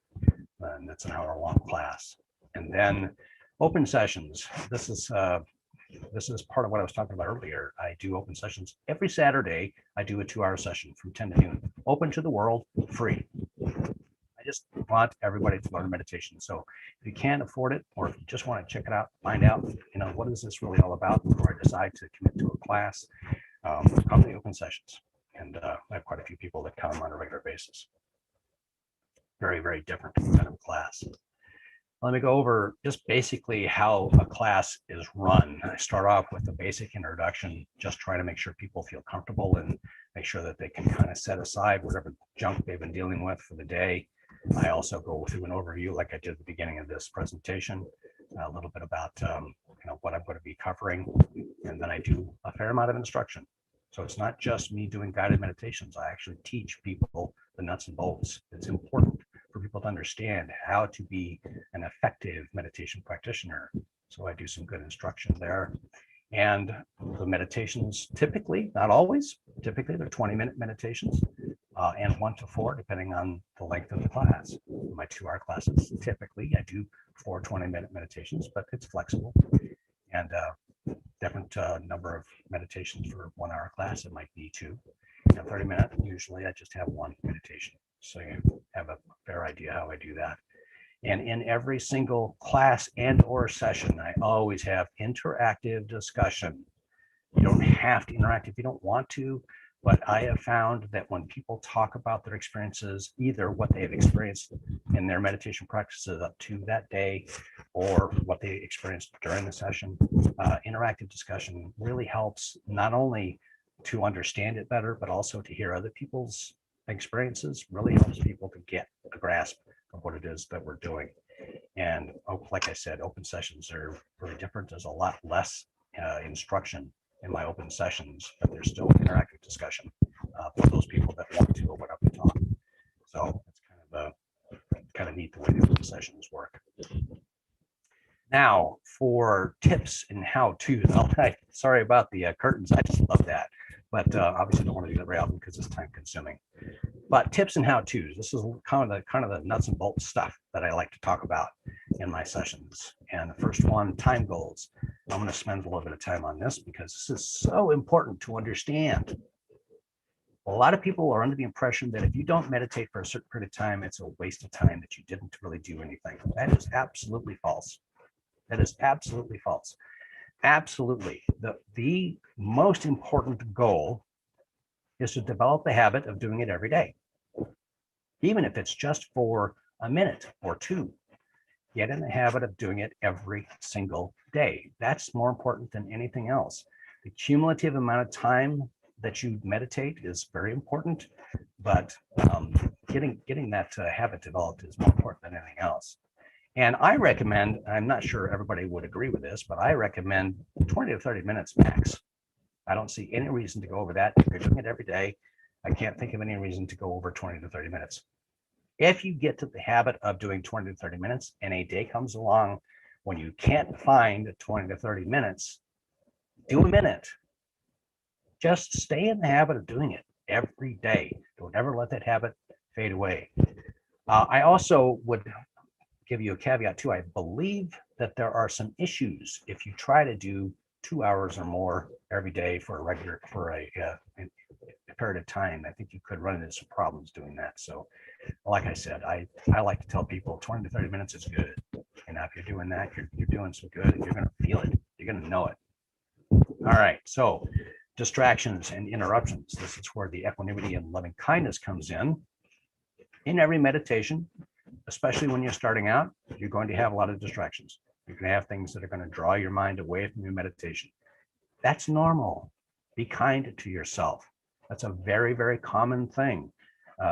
And it's an hour-long class. And then open sessions. This is part of what I was talking about earlier. I do open sessions every Saturday. I do a 2-hour session from 10 to noon, open to the world, free. I just want everybody to learn meditation. So if you can't afford it, or if you just want to check it out, find out, what is this really all about before I decide to commit to a class, come to the open sessions. And I have quite a few people that come on a regular basis. Very, very different kind of class. Let me go over just basically how a class is run. I start off with a basic introduction, just try to make sure people feel comfortable and make sure that they can kind of set aside whatever junk they've been dealing with for the day. I also go through an overview, like I did at the beginning of this presentation, a little bit about what I'm going to be covering, and then I do a fair amount of instruction. So it's not just me doing guided meditations. I actually teach people the nuts and bolts. It's important for people to understand how to be an effective meditation practitioner. So I do some good instruction there. And the meditations typically, not always, Typically, they're 20-minute meditations and 1 to 4, depending on the length of the class. My 2-hour classes, typically, I do 4 20-minute meditations, but it's flexible. And different number of meditations for 1-hour class. It might be 2. 30-minute, usually I just have 1 meditation. So you have a fair idea how I do that. And in every single class and or session, I always have interactive discussion. You don't have to interact if you don't want to, but I have found that when people talk about their experiences, either what they've experienced in their meditation practices up to that day, or what they experienced during the session, interactive discussion really helps not only to understand it better, but also to hear other people's experiences. Really helps people to get a grasp of what it is that we're doing. And like I said, open sessions are very different. There's a lot less instruction in my open sessions, but there's still interactive discussion for those people that want to open up and talk. So it's kind of neat the way the open sessions work. Now for tips and how-tos. Sorry about the curtains. I just love that, but obviously don't want to do that very often because it's time consuming. But tips and how-tos. This is kind of the nuts and bolts stuff that I like to talk about in my sessions. And the first one, time goals. I'm going to spend a little bit of time on this because this is so important to understand. A lot of people are under the impression that if you don't meditate for a certain period of time, it's a waste of time, that you didn't really do anything. That is absolutely false. That is absolutely false. Absolutely. The most important goal is to develop the habit of doing it every day. Even if it's just for a minute or 2, get in the habit of doing it every single day. That's more important than anything else. The cumulative amount of time that you meditate is very important, but getting that habit developed is more important than anything else. And I recommend, I'm not sure everybody would agree with this, but I recommend 20 to 30 minutes max. I don't see any reason to go over that. If you're doing it every day, I can't think of any reason to go over 20 to 30 minutes. If you get to the habit of doing 20 to 30 minutes and a day comes along when you can't find 20 to 30 minutes, do a minute. Just stay in the habit of doing it every day. Don't ever let that habit fade away. I also would give you a caveat too. I believe that there are some issues if you try to do 2 hours or more every day for a period of time. I think you could run into some problems doing that. So like I said, I like to tell people 20 to 30 minutes is good. And if you're doing that, you're doing some good, and you're going to feel it. You're going to know it. All right. So distractions and interruptions. This is where the equanimity and loving kindness comes in. In every meditation, especially when you're starting out, you're going to have a lot of distractions. You're going to have things that are going to draw your mind away from your meditation. That's normal. Be kind to yourself. That's a very, very common thing.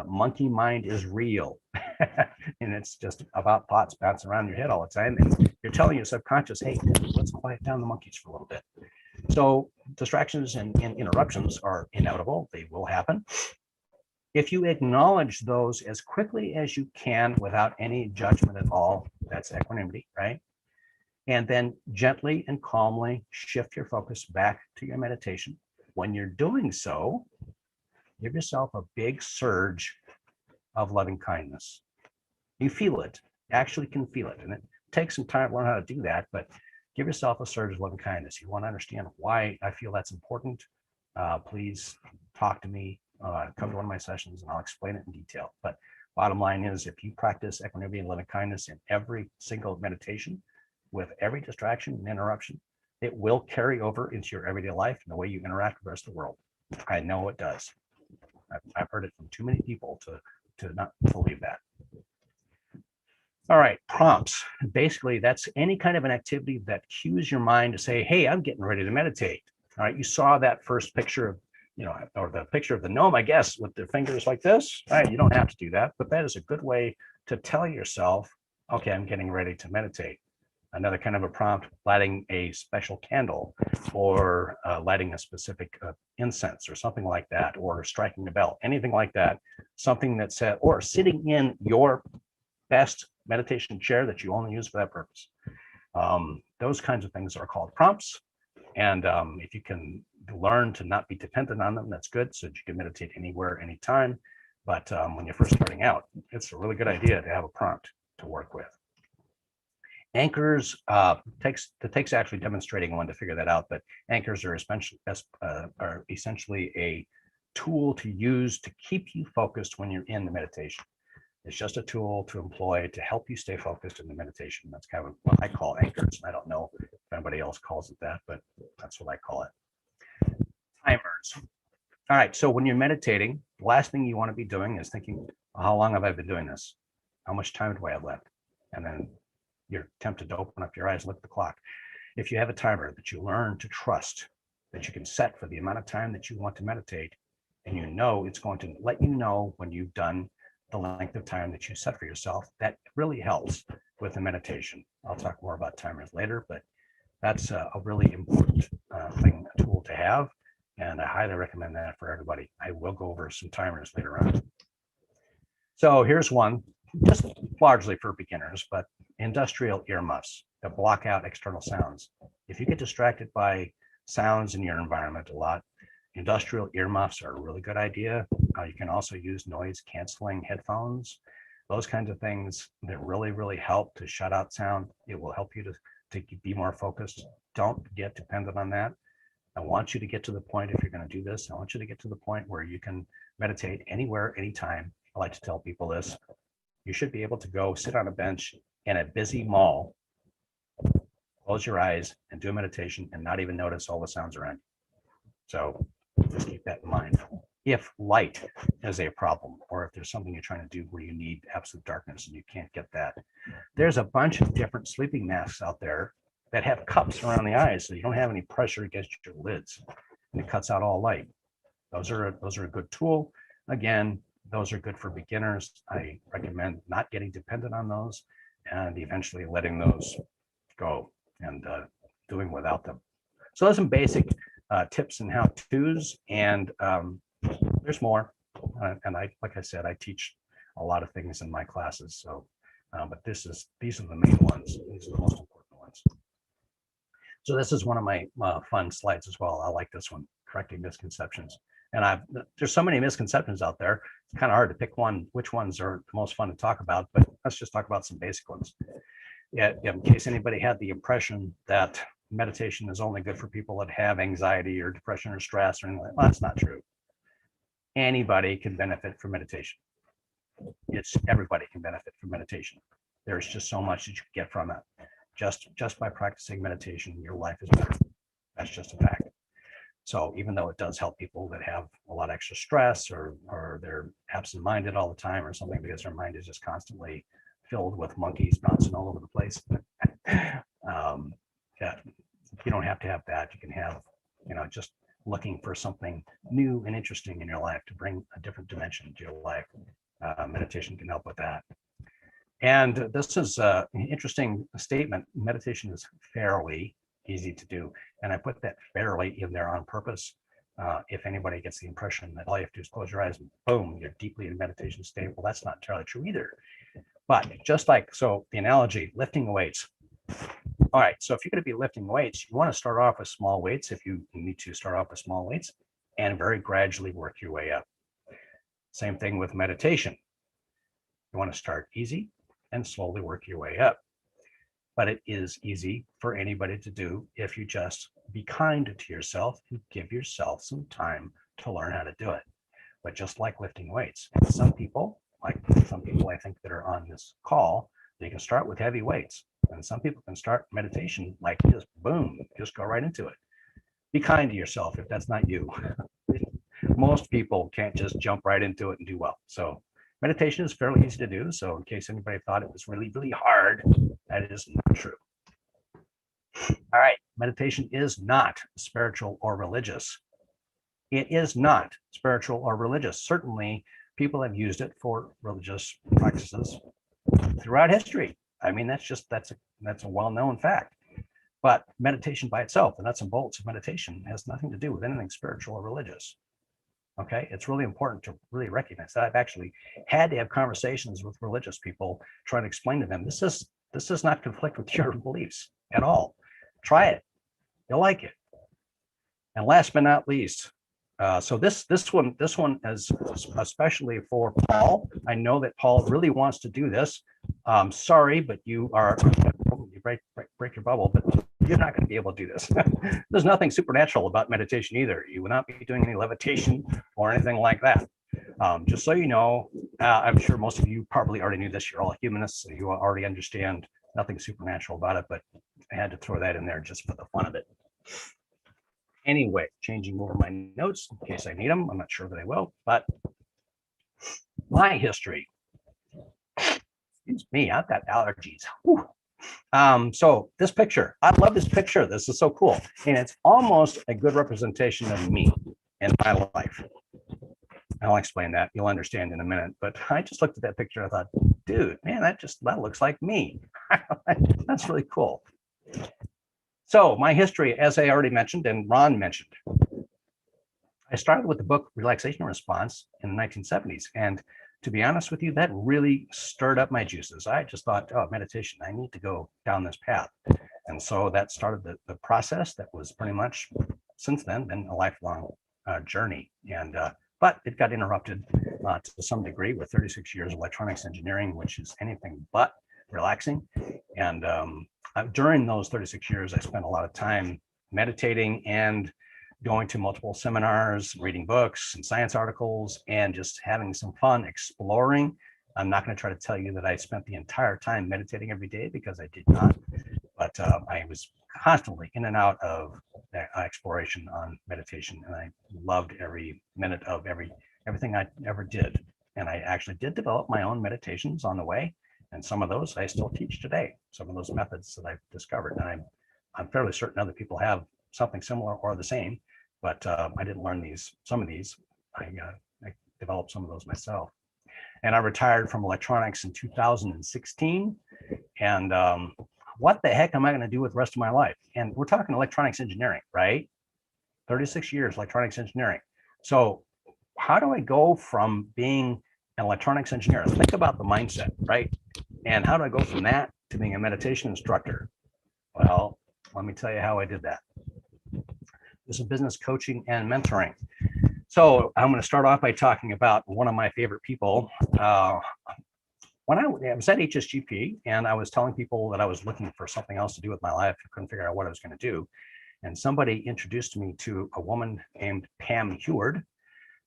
Monkey mind is real. And it's just about thoughts bouncing around your head all the time. And you're telling your subconscious, hey, let's quiet down the monkeys for a little bit. So distractions and interruptions are inevitable. They will happen. If you acknowledge those as quickly as you can without any judgment at all, that's equanimity, right? And then gently and calmly shift your focus back to your meditation. When you're doing so, give yourself a big surge of loving kindness. You feel it, actually can feel it. And it takes some time to learn how to do that, but give yourself a surge of loving kindness. You want to understand why I feel that's important? Please talk to me. Come to one of my sessions and I'll explain it in detail. But bottom line is, if you practice equanimity and loving kindness in every single meditation, with every distraction and interruption, it will carry over into your everyday life and the way you interact with the rest of the world. I know it does. I've heard it from too many people to not believe that. All right, prompts. Basically, that's any kind of an activity that cues your mind to say, hey, I'm getting ready to meditate. All right, you saw that first picture of, or the picture of the gnome, I guess, with their fingers like this. All right, you don't have to do that, but that is a good way to tell yourself, okay, I'm getting ready to meditate. Another kind of a prompt, lighting a special candle, or lighting a specific incense or something like that, or striking a bell, anything like that. Something that said, or sitting in your best meditation chair that you only use for that purpose. Those kinds of things are called prompts. And if you can learn to not be dependent on them, that's good, so that you can meditate anywhere, anytime. But when you're first starting out, it's a really good idea to have a prompt to work with. Anchors takes actually demonstrating one to figure that out, but anchors are essentially a tool to use to keep you focused when you're in the meditation. It's just a tool to employ to help you stay focused in the meditation. That's kind of what I call anchors. I don't know if anybody else calls it that, but that's what I call it. Timers. All right, so when you're meditating, the last thing you want to be doing is thinking, how long have I been doing this? How much time do I have left? And then you're tempted to open up your eyes and look at the clock. If you have a timer that you learn to trust, that you can set for the amount of time that you want to meditate, and you know it's going to let you know when you've done the length of time that you set for yourself, that really helps with the meditation. I'll talk more about timers later, but that's a really important tool to have, and I highly recommend that for everybody. I will go over some timers later on. So here's one, just largely for beginners, but industrial earmuffs that block out external sounds. If you get distracted by sounds in your environment a lot, industrial earmuffs are a really good idea. You can also use noise canceling headphones, those kinds of things that really help to shut out sound. It will help you to be more focused. Don't get dependent on that. I want you to get to the point, if you're going to do this, I want you to get to the point where you can meditate anywhere, anytime. I like to tell people this. You should be able to go sit on a bench in a busy mall, close your eyes and do a meditation and not even notice all the sounds around you. So just keep that in mind. If light is a problem, or if there's something you're trying to do where you need absolute darkness and you can't get that, there's a bunch of different sleeping masks out there that have cups around the eyes, so you don't have any pressure against your lids, and it cuts out all light. Those are a good tool. Again, those are good for beginners. I recommend not getting dependent on those and eventually letting those go and doing without them. So there's some basic tips and how-tos, and there's more. And like I said, I teach a lot of things in my classes. So, but these are the main ones. These are the most important ones. So this is one of my fun slides as well. I like this one, correcting misconceptions. And there's so many misconceptions out there. It's kind of hard to pick which ones are the most fun to talk about, but let's just talk about some basic ones. Yeah, in case anybody had the impression that meditation is only good for people that have anxiety or depression or stress or anything like that, well, that's not true. Anybody can benefit from meditation. Everybody can benefit from meditation. There's just so much that you can get from it. Just by practicing meditation, your life is better. That's just a fact. So even though it does help people that have a lot of extra stress or they're absent-minded all the time or something because their mind is just constantly filled with monkeys bouncing all over the place. Yeah, you don't have to have that. You can have, just looking for something new and interesting in your life to bring a different dimension to your life. Meditation can help with that. And this is an interesting statement. Meditation is fairly easy to do. And I put that fairly in there on purpose. If anybody gets the impression that all you have to do is close your eyes and boom, you're deeply in meditation state, well, that's not entirely true either. But just like, so the analogy, lifting weights. All right, so if you're going to be lifting weights, you want to start off with small weights if you need to start off with small weights and very gradually work your way up. Same thing with meditation. You want to start easy and slowly work your way up. But it is easy for anybody to do if you just be kind to yourself and give yourself some time to learn how to do it. But just like lifting weights, some people I think that are on this call, they can start with heavy weights. And some people can start meditation like this, boom, just go right into it. Be kind to yourself if that's not you. Most people can't just jump right into it and do well. So meditation is fairly easy to do. So in case anybody thought it was really, really hard, that is not true. All right, meditation is not spiritual or religious. It is not spiritual or religious. Certainly, people have used it for religious practices throughout history. I mean, that's a well-known fact. But meditation by itself, the nuts and bolts of meditation, has nothing to do with anything spiritual or religious. Okay, it's really important to really recognize that. I've actually had to have conversations with religious people trying to explain to them this does not conflict with your beliefs at all. Try it, you'll like it. And last but not least, so this one is especially for Paul. I know that Paul really wants to do this. Sorry, but you break your bubble, but you're not going to be able to do this. There's nothing supernatural about meditation either. You will not be doing any levitation or anything like that. Just so you know, I'm sure most of you probably already knew this. You're all humanists, so you already understand nothing supernatural about it, but I had to throw that in there just for the fun of it. Anyway, changing over my notes in case I need them. I'm not sure that I will, but my history. Excuse me, I've got allergies. Whew. So this picture, I love this picture. This is so cool. And it's almost a good representation of me and my life. I'll explain that. You'll understand in a minute. But I just looked at that picture. I thought, dude, man, that looks like me. That's really cool. So my history, as I already mentioned, and Ron mentioned, I started with the book Relaxation Response in the 1970s. And to be honest with you, that really stirred up my juices. I just thought, oh, meditation, I need to go down this path. And so that started the process that was pretty much, since then, been a lifelong journey. And but it got interrupted to some degree with 36 years of electronics engineering, which is anything but relaxing. And during those 36 years, I spent a lot of time meditating and going to multiple seminars, reading books and science articles, and just having some fun exploring. I'm not going to try to tell you that I spent the entire time meditating every day, because I did not, but I was constantly in and out of exploration on meditation, and I loved every minute of everything I ever did. And I actually did develop my own meditations on the way, and some of those I still teach today, some of those methods that I've discovered. And I'm fairly certain other people have something similar or the same, but I didn't learn some of these. I developed some of those myself. And I retired from electronics in 2016. And what the heck am I going to do with the rest of my life? And we're talking electronics engineering, right? 36 years electronics engineering. So how do I go from being an electronics engineer? Think about the mindset, right? And how do I go from that to being a meditation instructor? Well, let me tell you how I did that. This is business coaching and mentoring. So I'm going to start off by talking about one of my favorite people. When I was at HSGP, and I was telling people that I was looking for something else to do with my life, I couldn't figure out what I was going to do. And somebody introduced me to a woman named Pam Heward,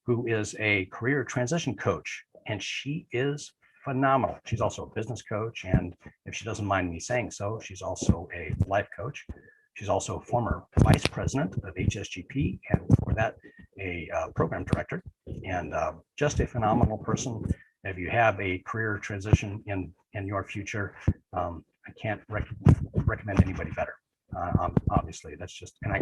who is a career transition coach, and she is phenomenal. She's also a business coach, and if she doesn't mind me saying so, she's also a life coach. She's also a former vice president of HSGP, and before that, a program director, and just a phenomenal person. If you have a career transition in your future, I can't recommend anybody better. Obviously, that's just, and I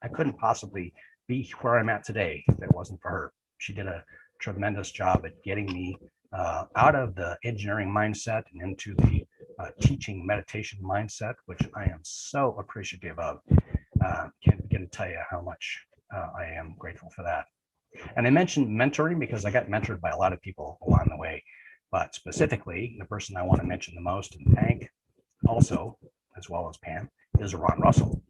couldn't possibly be where I'm at today if it wasn't for her. She did a tremendous job at getting me out of the engineering mindset and into the teaching meditation mindset, which I am so appreciative of. Can't begin to tell you how much I am grateful for that. And I mentioned mentoring because I got mentored by a lot of people along the way, but specifically the person I want to mention the most and thank also, as well as Pam, is Ron Russell,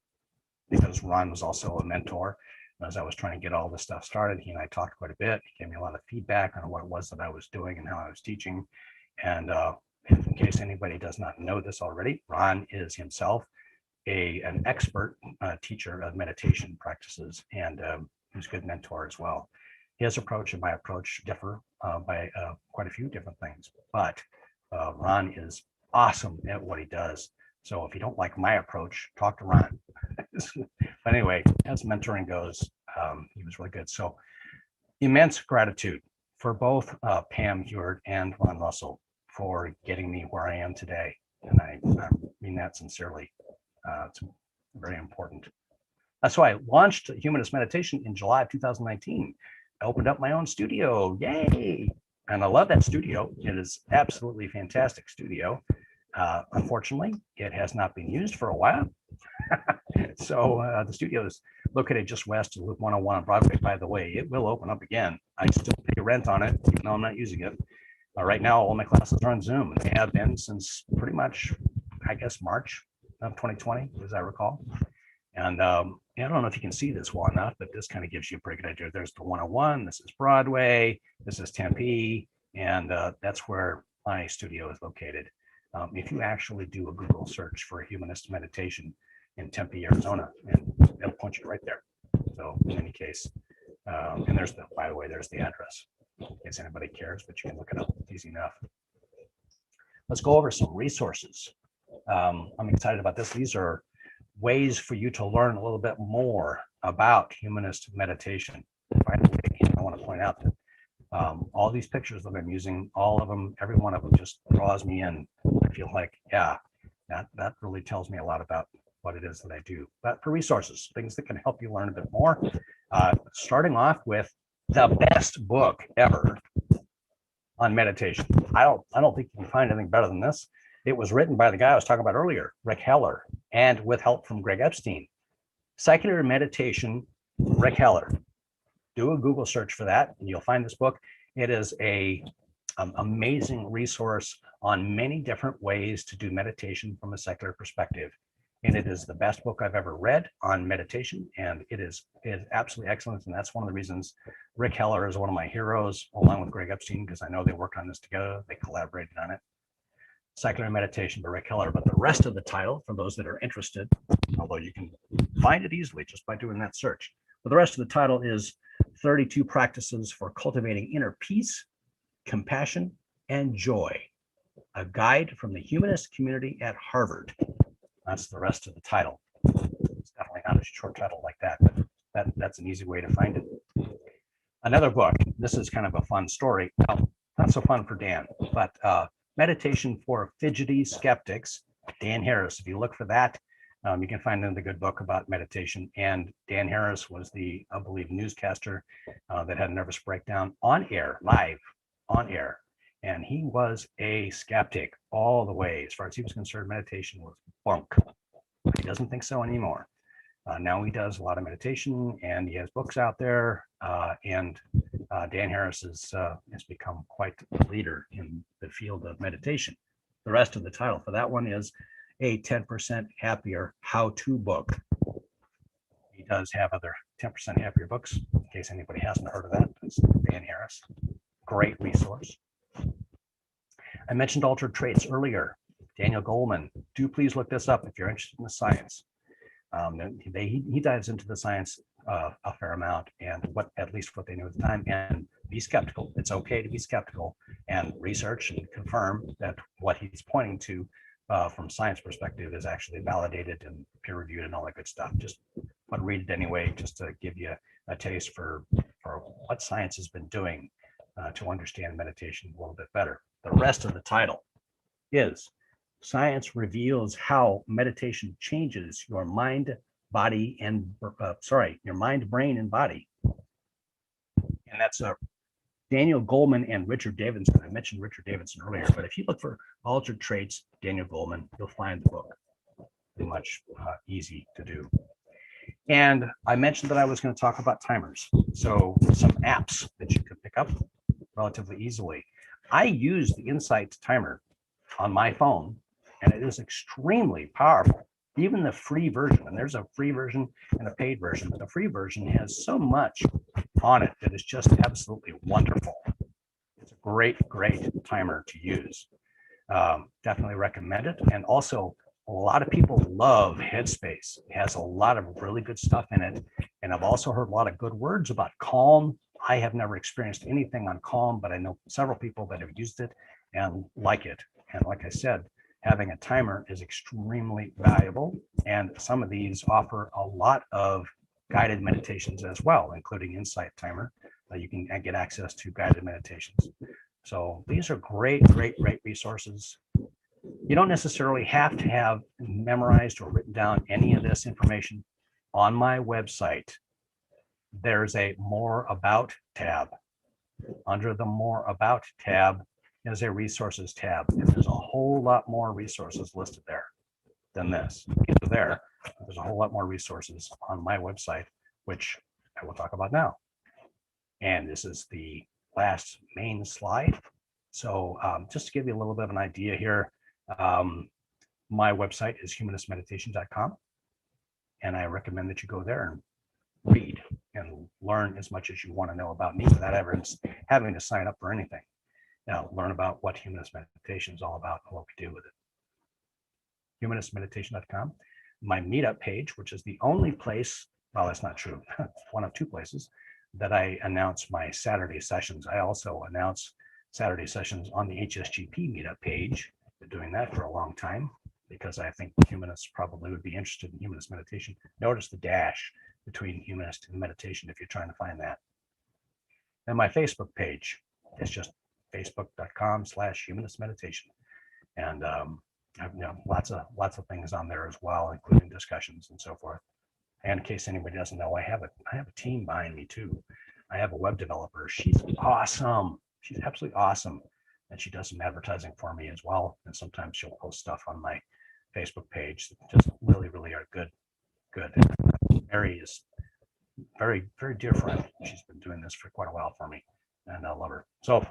because Ron was also a mentor. As I was trying to get all this stuff started, he and I talked quite a bit. He gave me a lot of feedback on what it was that I was doing and how I was teaching. And in case anybody does not know this already, Ron is himself an expert teacher of meditation practices, and he's a good mentor as well. His approach and my approach differ by quite a few different things, but Ron is awesome at what he does. So if you don't like my approach, talk to Ron. But anyway, as mentoring goes, he was really good. So immense gratitude for both Pam Heward and Ron Russell for getting me where I am today. And I mean that sincerely. It's very important. So I launched Humanist Meditation in July of 2019. I opened up my own studio. Yay! And I love that studio. It is absolutely fantastic studio. Unfortunately, it has not been used for a while. So the studio is located just west of Loop 101 on Broadway. By the way, it will open up again. I still pay rent on it, even though I'm not using it. Right now, all my classes are on Zoom, and they have been since pretty much, I guess, March of 2020, as I recall. And I don't know if you can see this well enough, but this kind of gives you a pretty good idea. There's the 101, this is Broadway, this is Tempe, and that's where my studio is located. If you actually do a Google search for Humanist Meditation in Tempe, Arizona, and it'll point you right there. So in any case, and there's by the way, there's the address in case anybody cares, but you can look it up. It's easy enough. Let's go over some resources. I'm excited about this. These are ways for you to learn a little bit more about humanist meditation. By the way, I want to point out that all these pictures that I'm using, all of them, every one of them just draws me in. I feel like, yeah, that really tells me a lot about what it is that I do. But for resources, things that can help you learn a bit more, starting off with the best book ever on meditation. I don't think you can find anything better than this. It was written by the guy I was talking about earlier, Rick Heller, and with help from Greg Epstein. Secular Meditation, Rick Heller. Do a Google search for that, and you'll find this book. It is a amazing resource on many different ways to do meditation from a secular perspective. And it is the best book I've ever read on meditation, and it is absolutely excellent. And that's one of the reasons Rick Heller is one of my heroes, along with Greg Epstein, because I know they worked on this together. They collaborated on it. Secular Meditation by Rick Heller. But the rest of the title, for those that are interested, although you can find it easily just by doing that search, but the rest of the title is 32 Practices for Cultivating Inner Peace, Compassion, and Joy, a guide from the humanist community at Harvard. That's the rest of the title. It's definitely not a short title like that, but that's an easy way to find it. Another book, this is kind of a fun story. Now, not so fun for Dan, but Meditation for Fidgety Skeptics, Dan Harris. If you look for that, you can find another good book about meditation. And Dan Harris was the, I believe, newscaster that had a nervous breakdown on air, live on air. And he was a skeptic all the way. As far as he was concerned, meditation was bunk. He doesn't think so anymore. Now he does a lot of meditation, and he has books out there. And Dan Harris has become quite a leader in the field of meditation. The rest of the title for that one is A 10% Happier How-To Book. He does have other 10% Happier books, in case anybody hasn't heard of that. It's Dan Harris. Great resource. I mentioned altered traits earlier. Daniel Goleman. Do please look this up if you're interested in the science. He dives into the science a fair amount, and at least what they knew at the time, and be skeptical. It's okay to be skeptical and research and confirm that what he's pointing to from science perspective is actually validated and peer reviewed and all that good stuff. Just want to read it anyway, just to give you a taste for what science has been doing to understand meditation a little bit better. The rest of the title is Science Reveals How Meditation Changes Your Mind, Body, and your mind, brain, and body. And that's Daniel Goleman and Richard Davidson. I mentioned Richard Davidson earlier, but if you look for altered traits, Daniel Goleman, you'll find the book. Pretty much easy to do. And I mentioned that I was going to talk about timers. So some apps that you can pick up relatively easily. I use the Insight timer on my phone, and it is extremely powerful. Even the free version, and there's a free version and a paid version, but the free version has so much on it that is just absolutely wonderful. It's a great timer to use. Definitely recommend it. And also, a lot of people love Headspace. It has a lot of really good stuff in it. And I've also heard a lot of good words about Calm. I have never experienced anything on Calm, but I know several people that have used it and like it. And like I said, having a timer is extremely valuable. And some of these offer a lot of guided meditations as well, including Insight Timer. You can get access to guided meditations. So these are great resources. You don't necessarily have to have memorized or written down any of this information. On my website, there's a More About tab. Under the More About tab is a Resources tab, and there's a whole lot more resources listed there than this. There's a whole lot more resources on my website, which I will talk about now. And this is the last main slide. So just to give you a little bit of an idea here, my website is humanistmeditation.com. And I recommend that you go there and read and learn as much as you want to know about me without ever having to sign up for anything. Now, learn about what Humanist Meditation is all about and what we do with it. Humanistmeditation.com. My meetup page, which is the only place, well, that's not true, one of two places that I announce my Saturday sessions. I also announce Saturday sessions on the HSGP meetup page. Been doing that for a long time because I think humanists probably would be interested in humanist meditation. Notice the dash between humanist and meditation if you're trying to find that. And my Facebook page is just facebook.com/humanist meditation. And I've lots of things on there as well, including discussions and so forth. And in case anybody doesn't know, I have a team behind me too. I have a web developer. She's awesome. She's absolutely awesome. And she does some advertising for me as well. And sometimes she'll post stuff on my Facebook page that just really are good. Mary is very, very dear friend. She's been doing this for quite a while for me, and I love her. So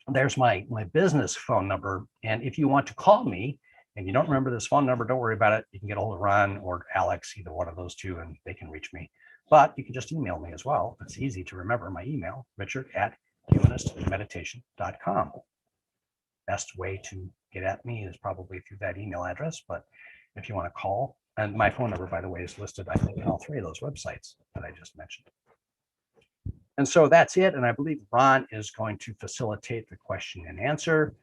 there's my business phone number. And if you want to call me and you don't remember this phone number, don't worry about it. You can get a hold of Ron or Alex, either one of those two, and they can reach me. But you can just email me as well. It's easy to remember my email, richard@humanistmeditation.com. Best way to get at me is probably through that email address. But if you want to call, and my phone number, by the way, is listed, I think, in all three of those websites that I just mentioned. And so that's it. And I believe Ron is going to facilitate the question and answer.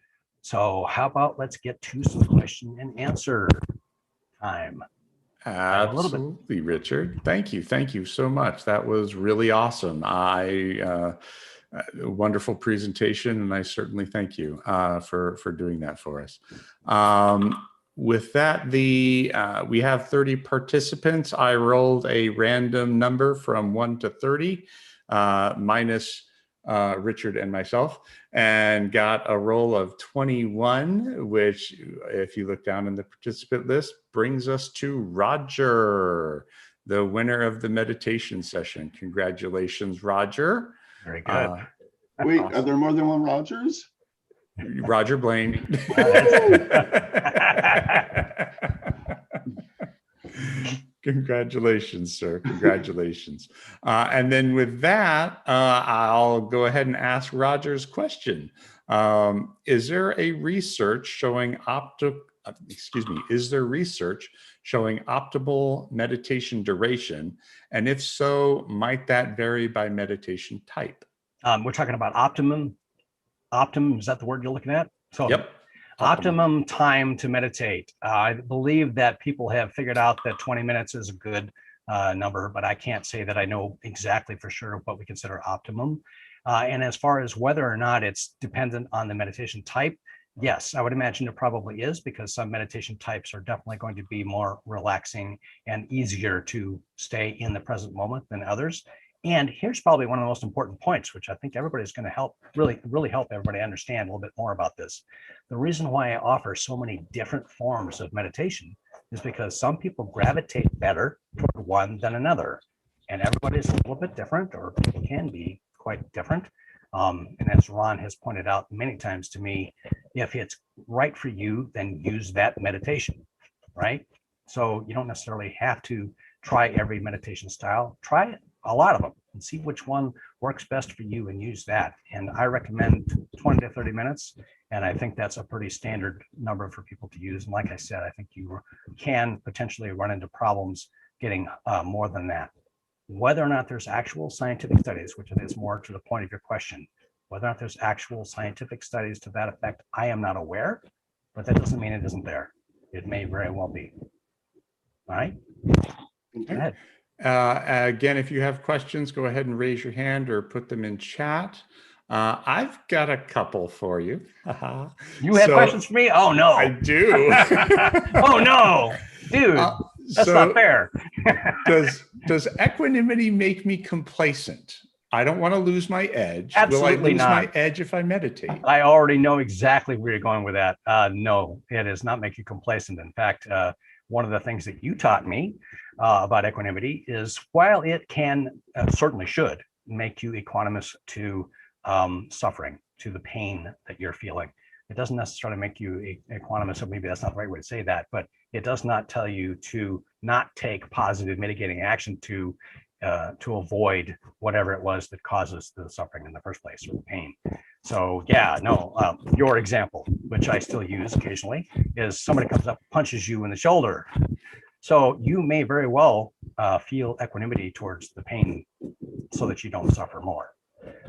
So how about let's get to some question and answer time. Absolutely, Richard. Thank you. Thank you so much. That was really awesome. Wonderful presentation, and I certainly thank you for doing that for us. With that, we have 30 participants. I rolled a random number from 1 to 30, minus Richard and myself, and got a roll of 21, which, if you look down in the participant list, brings us to Roger, the winner of the meditation session. Congratulations, Roger. Very good. Wait, awesome. Are there more than one Rogers? Roger Blaine. Congratulations, sir. Congratulations. And then with that, I'll go ahead and ask Roger's question. Is there a research showing is there research showing optimal meditation duration? And if so, might that vary by meditation type? We're talking about optimum. Optimum, is that the word you're looking at? So yep. Optimum time to meditate. I believe that people have figured out that 20 minutes is a good number, but I can't say that I know exactly for sure what we consider optimum. And as far as whether or not it's dependent on the meditation type, yes, I would imagine it probably is, because some meditation types are definitely going to be more relaxing and easier to stay in the present moment than others. And here's probably one of the most important points, which I think everybody's going to help really help everybody understand a little bit more about this. The reason why I offer so many different forms of meditation is because some people gravitate better toward one than another. And everybody's a little bit different, or people can be quite different. And as Ron has pointed out many times to me, if it's right for you, then use that meditation, right? So you don't necessarily have to try every meditation style. Try a lot of them and see which one works best for you and use that. And I recommend 20 to 30 minutes. And I think that's a pretty standard number for people to use. And like I said, I think you can potentially run into problems getting more than that. Whether or not there's actual scientific studies, which is more to the point of your question, whether or not there's actual scientific studies to that effect, I am not aware, but that doesn't mean it isn't there. It may very well be. All right, go ahead. Again, if you have questions, go ahead and raise your hand or put them in chat. I've got a couple for you. You have questions for me? Oh, no. I do. Oh, no, dude. That's not fair. Does equanimity make me complacent? I don't want to lose my edge. Absolutely Will I lose not. my edge if I meditate? I already know exactly where you're going with that. No, it does not make you complacent. In fact, one of the things that you taught me about equanimity is, while it can, certainly should, make you equanimous to suffering, to the pain that you're feeling, It doesn't necessarily make you equanimous, so maybe that's not the right way to say that, but it does not tell you to not take positive mitigating action to avoid whatever it was that causes the suffering in the first place, or the pain. So yeah, no, your example, which I still use occasionally, is somebody comes up, punches you in the shoulder. So you may very well feel equanimity towards the pain so that you don't suffer more,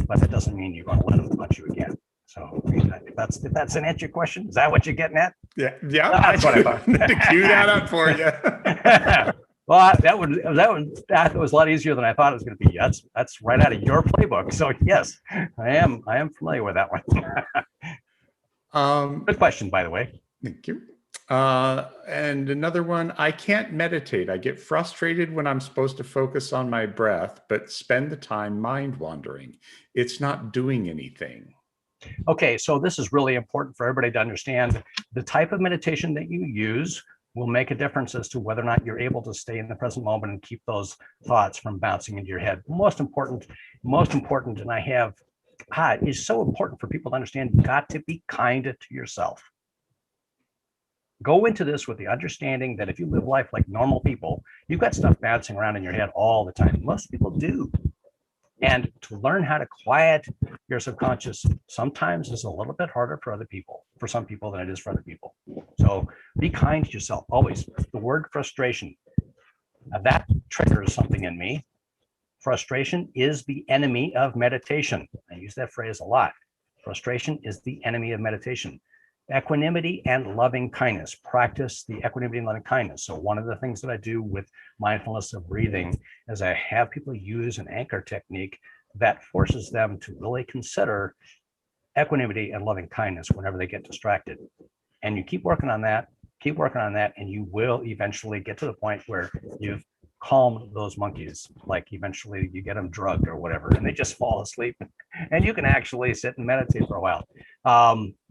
but that doesn't mean you're going to let them punch you again. So if that's an answer to your question, is that what you're getting at? Yeah. That's what I thought. To cue that up for you. Well, that was a lot easier than I thought it was going to be. That's right out of your playbook. So yes, I am familiar with that one. Good question, by the way. Thank you. And another one, I can't meditate. I get frustrated when I'm supposed to focus on my breath, but spend the time mind wandering. It's not doing anything. Okay, so this is really important for everybody to understand. The type of meditation that you use will make a difference as to whether or not you're able to stay in the present moment and keep those thoughts from bouncing into your head. Most important, and it is so important for people to understand, you've got to be kind to yourself. Go into this with the understanding that if you live life like normal people, you've got stuff bouncing around in your head all the time. Most people do. And to learn how to quiet your subconscious sometimes is a little bit harder for some people than it is for other people. So be kind to yourself, always. The word frustration, that triggers something in me. Frustration is the enemy of meditation. I use that phrase a lot. Frustration is the enemy of meditation. Equanimity and loving kindness. Practice the equanimity and loving kindness. So one of the things that I do with mindfulness of breathing is I have people use an anchor technique that forces them to really consider equanimity and loving kindness whenever they get distracted. And you keep working on that, and you will eventually get to the point where you've calmed those monkeys. Like eventually you get them drugged or whatever, and they just fall asleep, and you can actually sit and meditate for a while.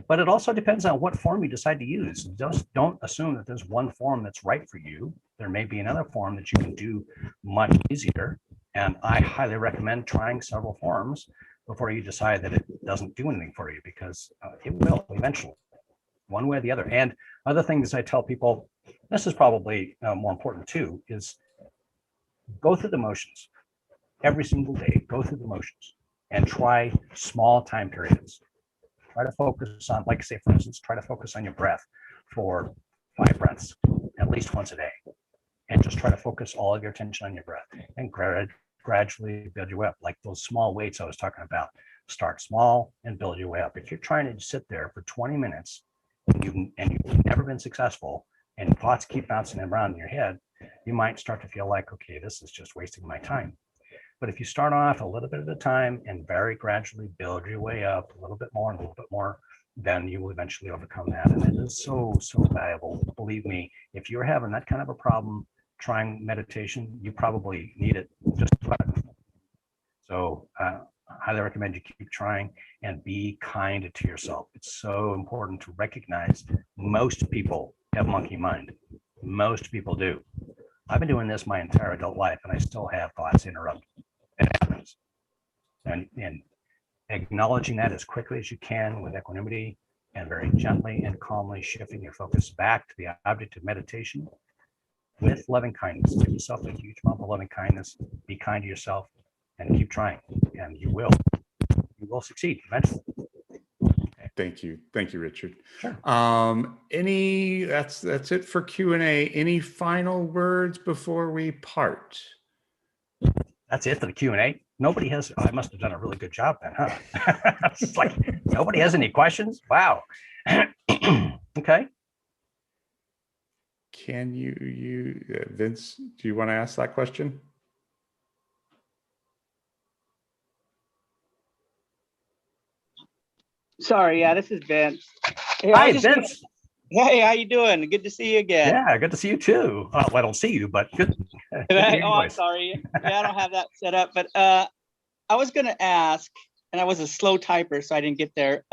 But it also depends on what form you decide to use. Just don't assume that there's one form that's right for you. There may be another form that you can do much easier. And I highly recommend trying several forms before you decide that it doesn't do anything for you, because it will eventually, one way or the other. And other things I tell people, this is probably more important too, is go through the motions every single day. Go through the motions and try small time periods. Try to focus on, like say, for instance, try to focus on your breath for 5 breaths, at least once a day. And just try to focus all of your attention on your breath and gradually build your way up. Like those small weights I was talking about. Start small and build your way up. If you're trying to sit there for 20 minutes and you've never been successful and thoughts keep bouncing around in your head, you might start to feel like, okay, this is just wasting my time. But if you start off a little bit at a time and very gradually build your way up a little bit more and a little bit more, then you will eventually overcome that. And it is so valuable. Believe me, if you're having that kind of a problem trying meditation, you probably need it just about. So I highly recommend you keep trying and be kind to yourself. It's so important to recognize most people have monkey mind. Most people do. I've been doing this my entire adult life, and I still have thoughts interrupt. It happens. And acknowledging that as quickly as you can with equanimity and very gently and calmly shifting your focus back to the object of meditation with loving kindness. Give yourself a huge amount of loving kindness. Be kind to yourself and keep trying, and you will succeed eventually. Thank you, Richard. Sure. That's it for Q&A. Any final words before we part? That's it for the Q&A. Nobody has. I must have done a really good job then, huh? It's like nobody has any questions. Wow. Okay. Can you Vince, do you want to ask that question? Sorry, yeah, this is Vince. Hey, Hi, Vince. Hey, how you doing? Good to see you again. Yeah, good to see you too. Well, I don't see you, but good. I'm sorry. Yeah, I don't have that set up, but I was going to ask, and I was a slow typer, so I didn't get there.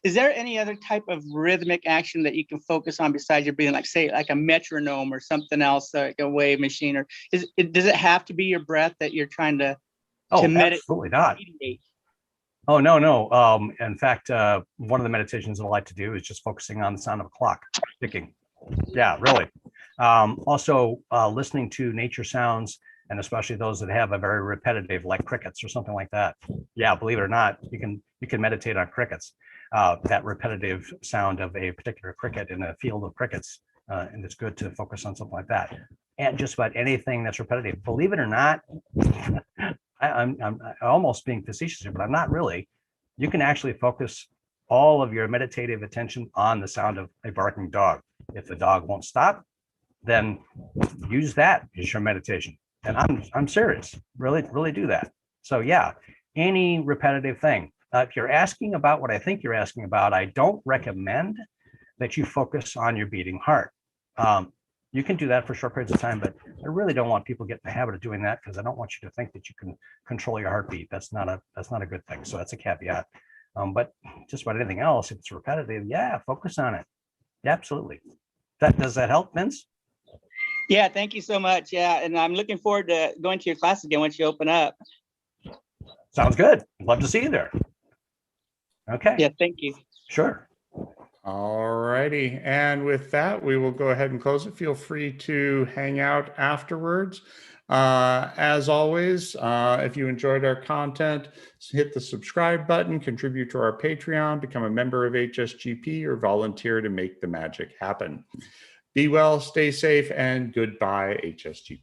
Is there any other type of rhythmic action that you can focus on besides your breathing, like say, like a metronome or something else, like a wave machine, or does it have to be your breath that you're trying to meditate? Absolutely not. Oh, no, no. In fact, one of the meditations I like to do is just focusing on the sound of a clock ticking. Yeah, really. Also, listening to nature sounds, and especially those that have a very repetitive, like crickets or something like that. Yeah, believe it or not, you can meditate on crickets. That repetitive sound of a particular cricket in a field of crickets, and it's good to focus on something like that. And just about anything that's repetitive. Believe it or not, I'm almost being facetious here, but I'm not really. You can actually focus all of your meditative attention on the sound of a barking dog. If the dog won't stop, then use that as your meditation. And I'm serious. Really do that. So yeah, any repetitive thing. If you're asking about what I think you're asking about, I don't recommend that you focus on your beating heart. You can do that for short periods of time, but I really don't want people to get in the habit of doing that, because I don't want you to think that you can control your heartbeat. That's not a good thing. So that's a caveat. But just about anything else, if it's repetitive, yeah, focus on it. Yeah, absolutely. Does that help, Vince? Yeah, thank you so much. Yeah, and I'm looking forward to going to your class again once you open up. Sounds good. Love to see you there. Okay. Yeah, thank you. Sure. All righty. And with that, we will go ahead and close it. Feel free to hang out afterwards. As always, if you enjoyed our content, hit the subscribe button, contribute to our Patreon, become a member of HSGP, or volunteer to make the magic happen. Be well, stay safe, and goodbye, HSGP.